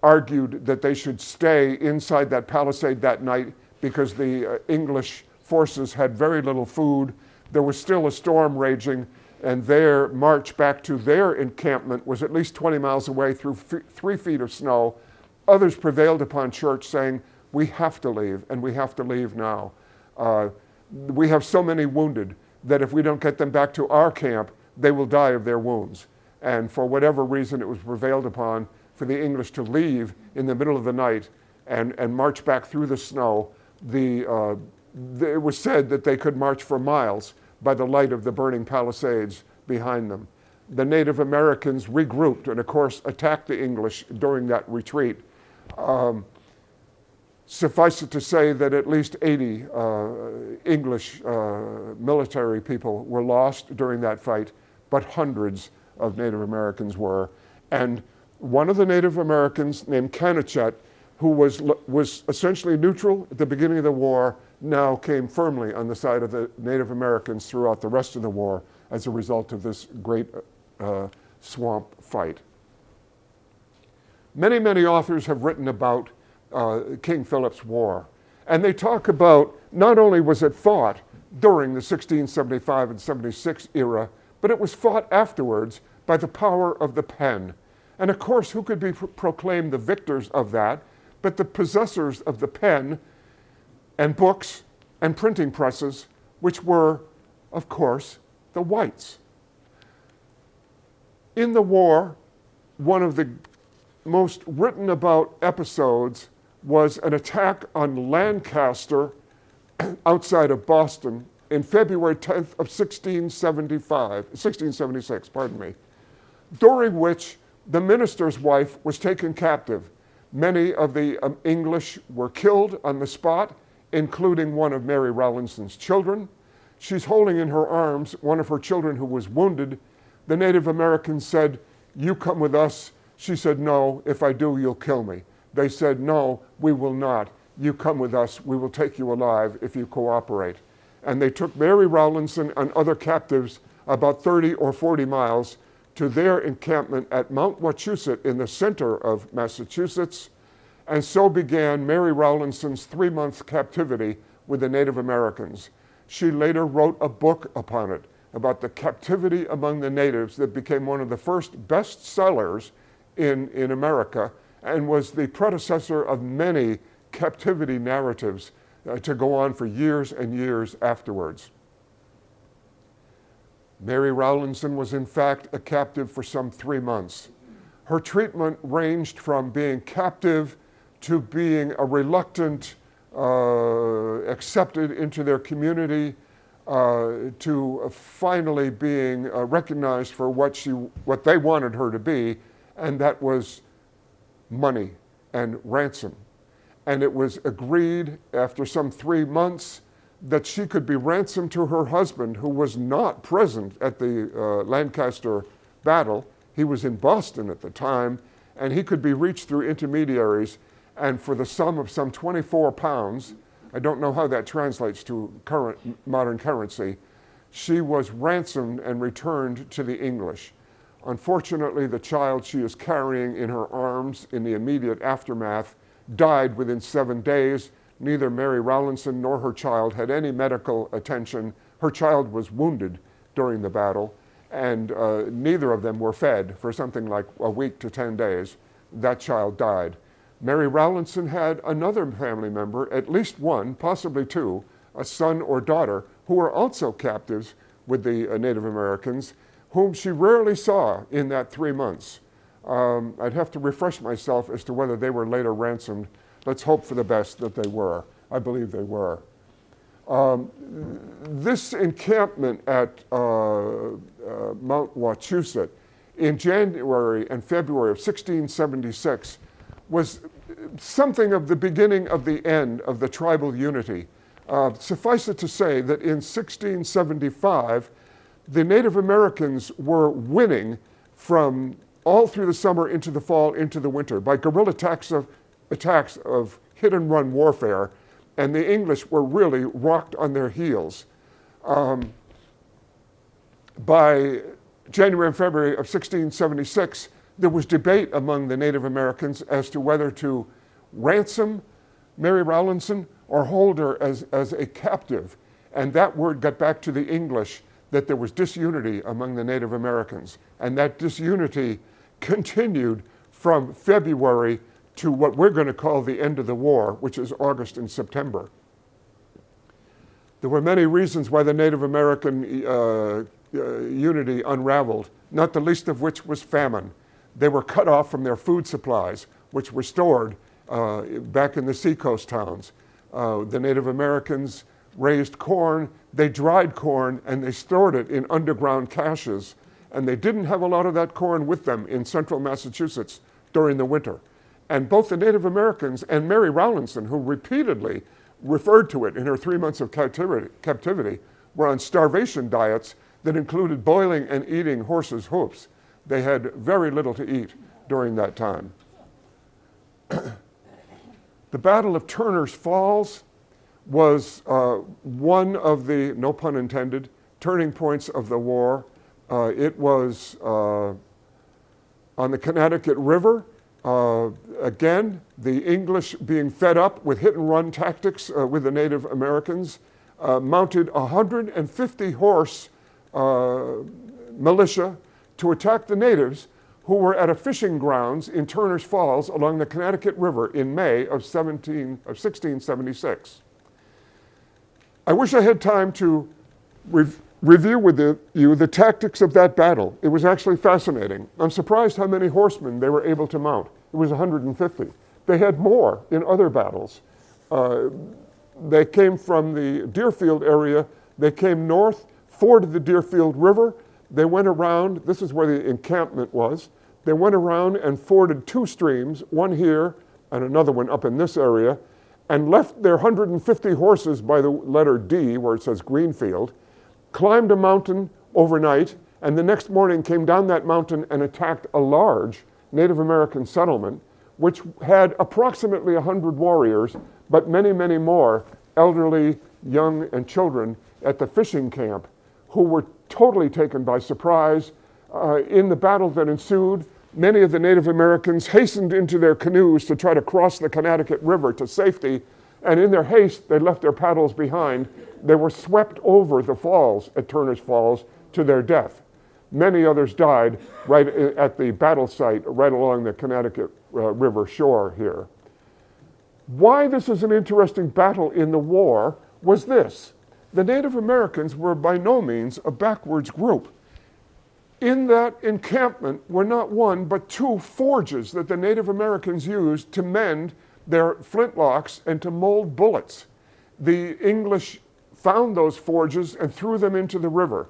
argued that they should stay inside that palisade that night because the English forces had very little food. There was still a storm raging, and their march back to their encampment was at least 20 miles away through 3 feet of snow. Others prevailed upon Church, saying, "We have to leave, and we have to leave now. We have so many wounded that if we don't get them back to our camp, they will die of their wounds." And for whatever reason, it was prevailed upon for the English to leave in the middle of the night and march back through the snow. It was said that they could march for miles by the light of the burning Palisades behind them. The Native Americans regrouped and, of course, attacked the English during that retreat. Suffice it to say that at least 80 English military people were lost during that fight, but hundreds of Native Americans were. And one of the Native Americans, named Kanachet, who was essentially neutral at the beginning of the war, now came firmly on the side of the Native Americans throughout the rest of the war as a result of this great swamp fight. Many, many authors have written about King Philip's War, and they talk about not only was it fought during the 1675 and 76 era, but it was fought afterwards by the power of the pen. And of course, who could be proclaimed the victors of that but the possessors of the pen and books and printing presses, which were, of course, the whites. In the war, one of the most written about episodes was an attack on Lancaster outside of Boston in February 10th of 1676, during which the minister's wife was taken captive. Many of the English were killed on the spot, including one of Mary Rowlandson's children. She's holding in her arms one of her children who was wounded. The Native Americans said, "You come with us." She said, "No, if I do, you'll kill me." They said, "No, we will not. You come with us. We will take you alive if you cooperate." And they took Mary Rowlandson and other captives about 30 or 40 miles to their encampment at Mount Wachusett in the center of Massachusetts. And so began Mary Rowlandson's 3-month captivity with the Native Americans. She later wrote a book upon it, about the captivity among the natives, that became one of the first bestsellers in America, and was the predecessor of many captivity narratives to go on for years and years afterwards. Mary Rowlandson was in fact a captive for some 3 months. Her treatment ranged from being captive to being a reluctant, accepted into their community, to finally being recognized for what they wanted her to be, and that was money and ransom. And it was agreed after some 3 months that she could be ransomed to her husband, who was not present at the Lancaster battle. He was in Boston at the time, and he could be reached through intermediaries, and for the sum of some 24 pounds, I don't know how that translates to current modern currency, she was ransomed and returned to the English. Unfortunately, the child she is carrying in her arms in the immediate aftermath died within 7 days. Neither Mary Rowlandson nor her child had any medical attention. Her child was wounded during the battle, and neither of them were fed for something like a week to 10 days. That child died. Mary Rowlandson had another family member, at least one, possibly two, a son or daughter, who were also captives with the Native Americans, whom she rarely saw in that 3 months. I'd have to refresh myself as to whether they were later ransomed. Let's hope for the best that they were. I believe they were. This encampment at Mount Wachusett in January and February of 1676 was something of the beginning of the end of the tribal unity. Suffice it to say that in 1675, the Native Americans were winning from all through the summer into the fall, into the winter, by guerrilla attacks of hit-and-run warfare, and the English were really rocked on their heels. By January and February of 1676, there was debate among the Native Americans as to whether to ransom Mary Rowlandson or hold her as a captive. And that word got back to the English that there was disunity among the Native Americans. And that disunity continued from February to what we're going to call the end of the war, which is August and September. There were many reasons why the Native American unity unraveled, not the least of which was famine. They were cut off from their food supplies, which were stored back in the seacoast towns. The Native Americans raised corn, they dried corn, and they stored it in underground caches. And they didn't have a lot of that corn with them in central Massachusetts during the winter. And both the Native Americans and Mary Rowlandson, who repeatedly referred to it in her 3 months of captivity, were on starvation diets that included boiling and eating horses' hoofs. They had very little to eat during that time. The Battle of Turner's Falls was one of the, no pun intended, turning points of the war. It was on the Connecticut River. Again, the English, being fed up with hit-and-run tactics with the Native Americans, mounted 150 horse militia to attack the natives who were at a fishing grounds in Turner's Falls along the Connecticut River in May of 1676. I wish I had time to review with you the tactics of that battle. It was actually fascinating. I'm surprised how many horsemen they were able to mount. It was 150. They had more in other battles. They came from the Deerfield area. They came north, forded the Deerfield River. They went around, this is where the encampment was. They went around and forded two streams, one here and another one up in this area, and left their 150 horses by the letter D, where it says Greenfield, climbed a mountain overnight, and the next morning came down that mountain and attacked a large Native American settlement, which had approximately 100 warriors, but many, many more elderly, young, and children at the fishing camp who were totally taken by surprise. In the battle that ensued, many of the Native Americans hastened into their canoes to try to cross the Connecticut River to safety, and in their haste, they left their paddles behind. They were swept over the falls at Turner's Falls to their death. Many others died right at the battle site, right along the Connecticut River shore here. Why this is an interesting battle in the war was this. The Native Americans were by no means a backwards group. In that encampment were not one, but two forges that the Native Americans used to mend their flintlocks and to mold bullets. The English found those forges and threw them into the river.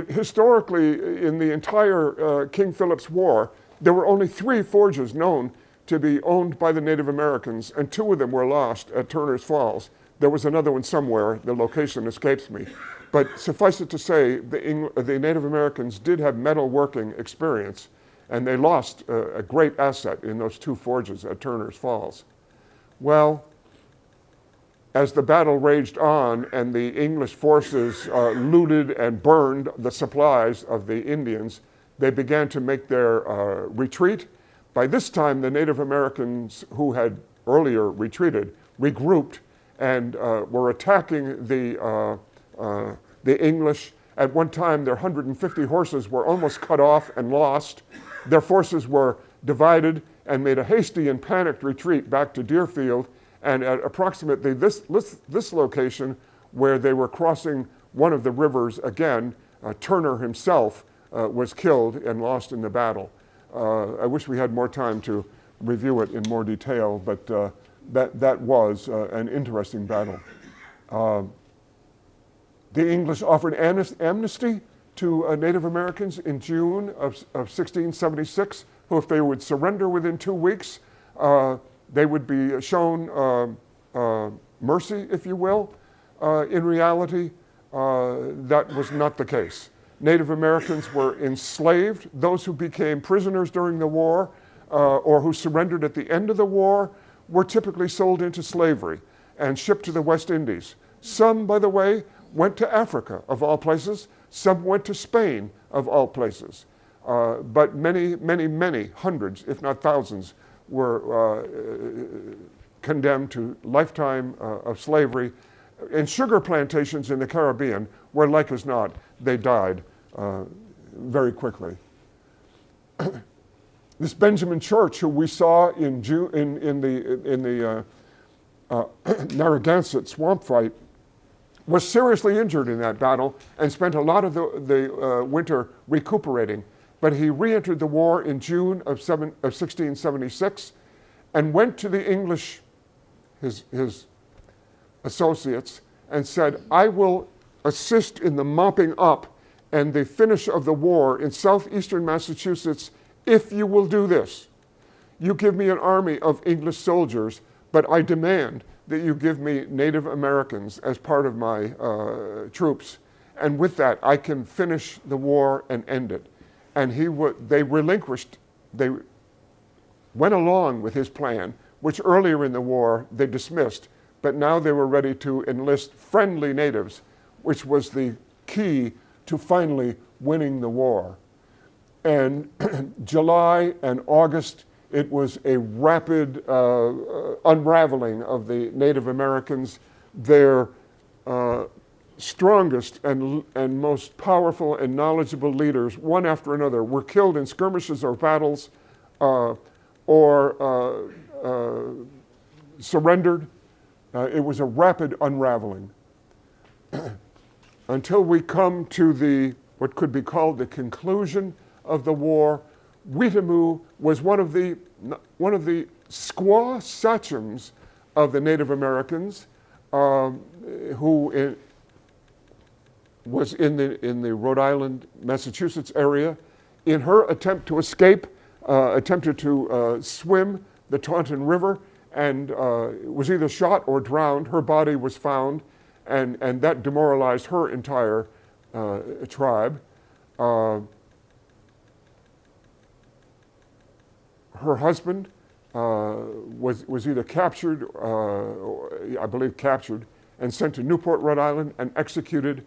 Historically, in the entire King Philip's War, there were only 3 forges known to be owned by the Native Americans, and 2 of them were lost at Turner's Falls. There was another one somewhere, the location escapes me. But suffice it to say, the Native Americans did have metalworking experience, and they lost a great asset in those two forges at Turner's Falls. Well, as the battle raged on and the English forces looted and burned the supplies of the Indians, they began to make their retreat. By this time, the Native Americans who had earlier retreated regrouped and were attacking the English. At one time, their 150 horses were almost cut off and lost. Their forces were divided and made a hasty and panicked retreat back to Deerfield. And at approximately this location, where they were crossing one of the rivers again, Turner himself was killed and lost in the battle. I wish we had more time to review it in more detail, but that was an interesting battle. The English offered amnesty to Native Americans in June of 1676, who, if they would surrender within 2 weeks, they would be shown mercy, if you will. In reality, that was not the case. Native Americans were enslaved. Those who became prisoners during the war or who surrendered at the end of the war were typically sold into slavery and shipped to the West Indies. Some, by the way, went to Africa, of all places. Some went to Spain, of all places. But many, hundreds, if not thousands, were condemned to lifetime of slavery. In sugar plantations in the Caribbean, where like as not, they died very quickly. This Benjamin Church, who we saw in the Narragansett swamp fight, was seriously injured in that battle and spent a lot of the winter recuperating. But he re-entered the war in June of 1676 and went to the English, his associates, and said, "I will assist in the mopping up and the finish of the war in southeastern Massachusetts if you will do this. You give me an army of English soldiers, but I demand that you give me Native Americans as part of my troops. And with that, I can finish the war and end it." And they went along with his plan, which earlier in the war they dismissed, but now they were ready to enlist friendly natives, which was the key to finally winning the war. And July and August, it was a rapid unraveling of the Native Americans. Their strongest and most powerful and knowledgeable leaders, one after another, were killed in skirmishes or battles or surrendered. It was a rapid unraveling. Until we come to what could be called the conclusion of the war, Weetamoo was one of the squaw sachems of the Native Americans, who was in the Rhode Island, Massachusetts area. In her attempt to escape, attempted to swim the Taunton River and was either shot or drowned. Her body was found, and that demoralized her entire tribe. Her husband was either captured, or I believe captured, and sent to Newport, Rhode Island, and executed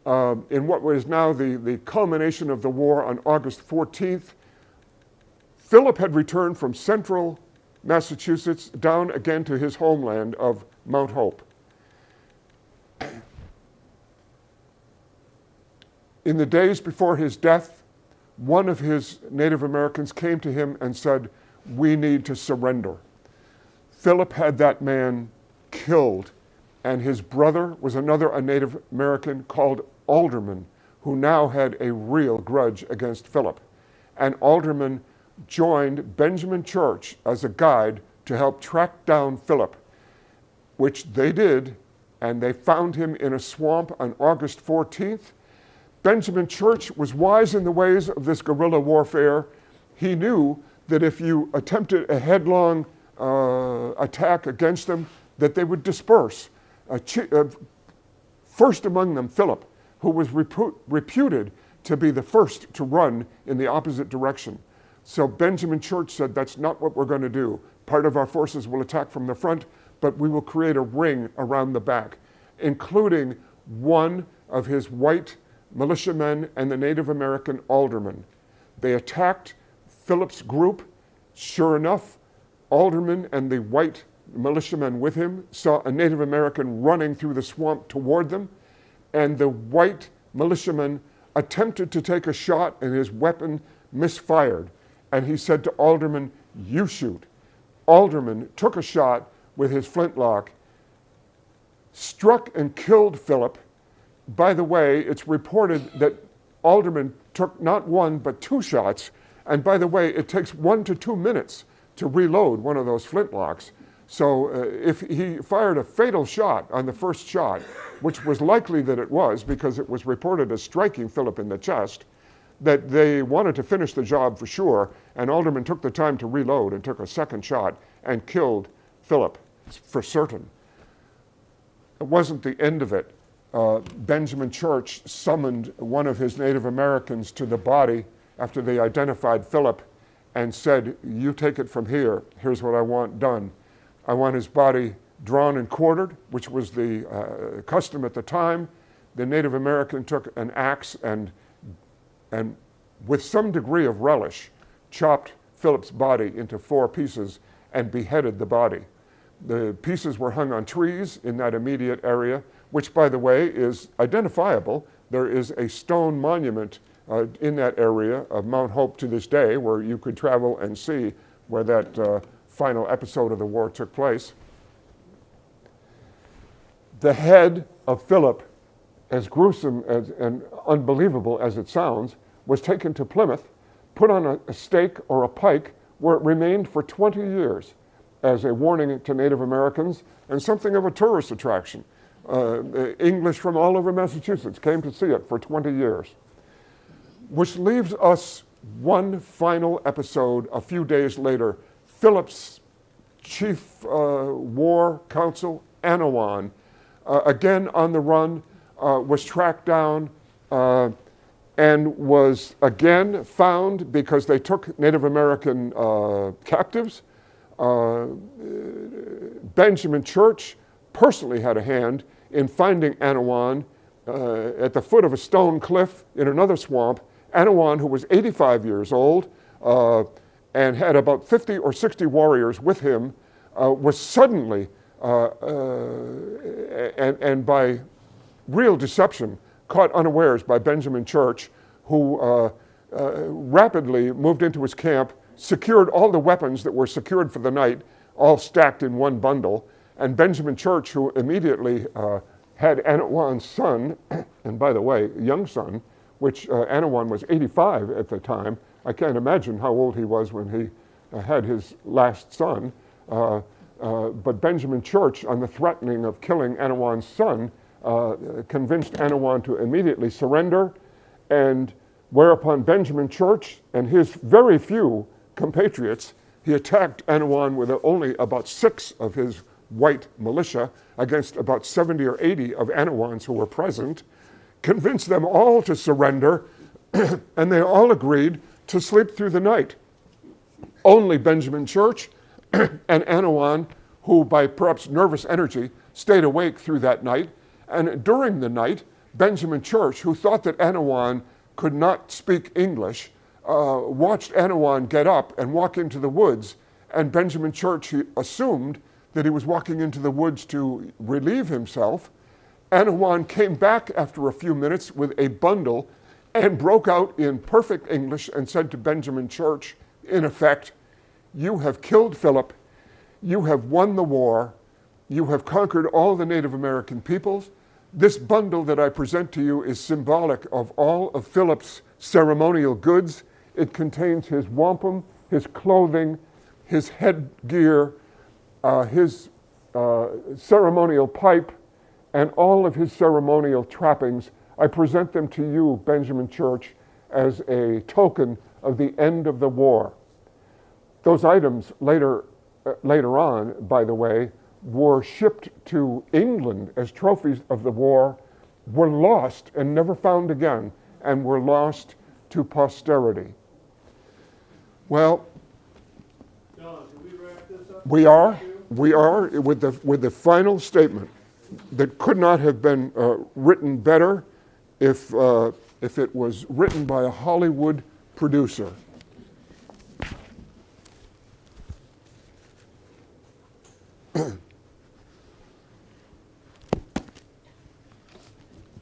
in what was now the culmination of the war on August 14th. Philip had returned from central Massachusetts down again to his homeland of Mount Hope. In the days before his death, one of his Native Americans came to him and said, "We need to surrender." Philip had that man killed, and his brother was a Native American called Alderman, who now had a real grudge against Philip. And Alderman joined Benjamin Church as a guide to help track down Philip, which they did, and they found him in a swamp on August 14th. Benjamin Church was wise in the ways of this guerrilla warfare. He knew that if you attempted a headlong attack against them, that they would disperse. First among them, Philip, who was reputed to be the first to run in the opposite direction. So Benjamin Church said, that's not what we're going to do. Part of our forces will attack from the front, but we will create a ring around the back, including one of his white militiamen and the Native American aldermen. They attacked Philip's group. Sure enough, alderman and the white militiamen with him saw a Native American running through the swamp toward them, and the white militiaman attempted to take a shot and his weapon misfired. And he said to Alderman, "You shoot." Alderman took a shot with his flintlock, struck and killed Philip. By the way, it's reported that Alderman took not one but two shots. And by the way, it takes 1 to 2 minutes to reload one of those flintlocks. So if he fired a fatal shot on the first shot, which was likely that it was because it was reported as striking Philip in the chest, that they wanted to finish the job for sure, and Alderman took the time to reload and took a second shot and killed Philip for certain. It wasn't the end of it. Benjamin Church summoned one of his Native Americans to the body after they identified Philip and said, "You take it from here. Here's what I want done. I want his body drawn and quartered," which was the custom at the time. The Native American took an axe and with some degree of relish, chopped Philip's body into 4 pieces and beheaded the body. The pieces were hung on trees in that immediate area, which, by the way, is identifiable. There is a stone monument in that area of Mount Hope to this day where you could travel and see where that final episode of the war took place. The head of Philip, as gruesome and unbelievable as it sounds, was taken to Plymouth, put on a stake or a pike, where it remained for 20 years as a warning to Native Americans and something of a tourist attraction. English from all over Massachusetts came to see it for 20 years. Which leaves us one final episode a few days later. Philip's chief war counsel, Anawan, again on the run, was tracked down and was again found because they took Native American captives. Benjamin Church personally had a hand in finding Anawan at the foot of a stone cliff in another swamp. Anawan, who was 85 years old and had about 50 or 60 warriors with him, was suddenly and by real deception caught unawares by Benjamin Church, who rapidly moved into his camp, secured all the weapons that were secured for the night, all stacked in one bundle. And Benjamin Church, who immediately had Anawan's son, and by the way, young son, which Anawan was 85 at the time. I can't imagine how old he was when he had his last son. But Benjamin Church, on the threatening of killing Anawan's son, convinced Anawan to immediately surrender, and whereupon Benjamin Church and his very few compatriots, he attacked Anawan with only about 6 of his white militia against about 70 or 80 of Anawans who were present, convinced them all to surrender, and they all agreed to sleep through the night. Only Benjamin Church and Anawan, who by perhaps nervous energy stayed awake through that night. And during the night, Benjamin Church, who thought that Anawan could not speak English, watched Anawan get up and walk into the woods. And Benjamin Church assumed that he was walking into the woods to relieve himself. Anawan came back after a few minutes with a bundle and broke out in perfect English and said to Benjamin Church, in effect, "You have killed Philip, you have won the war, you have conquered all the Native American peoples. This bundle that I present to you is symbolic of all of Philip's ceremonial goods. It contains his wampum, his clothing, his headgear, his ceremonial pipe, and all of his ceremonial trappings. I present them to you, Benjamin Church, as a token of the end of the war." Those items later on, by the way, were shipped to England as trophies of the war were lost and never found again, and were lost to posterity. Well, John, can we wrap this up? we are with the final statement that could not have been written better if it was written by a Hollywood producer.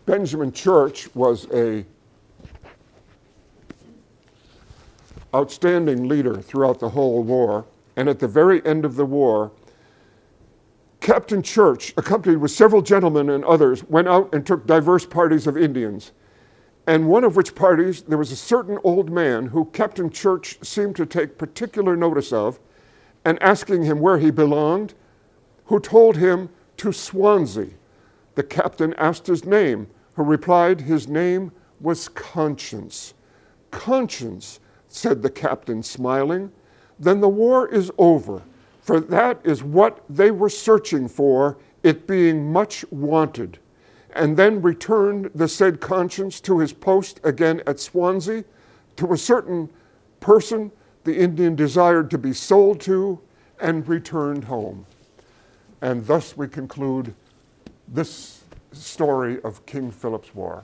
Benjamin Church was an outstanding leader throughout the whole war, and at the very end of the war, Captain Church, accompanied with several gentlemen and others, went out and took diverse parties of Indians. And one of which parties, there was a certain old man who Captain Church seemed to take particular notice of, and asking him where he belonged, who told him to Swansea. The captain asked his name, who replied his name was Conscience. Conscience, said the captain, smiling, then the war is over, for that is what they were searching for, it being much wanted. And then returned the said Conscience to his post again at Swansea, to a certain person the Indian desired to be sold to, and returned home. And thus we conclude this story of King Philip's War.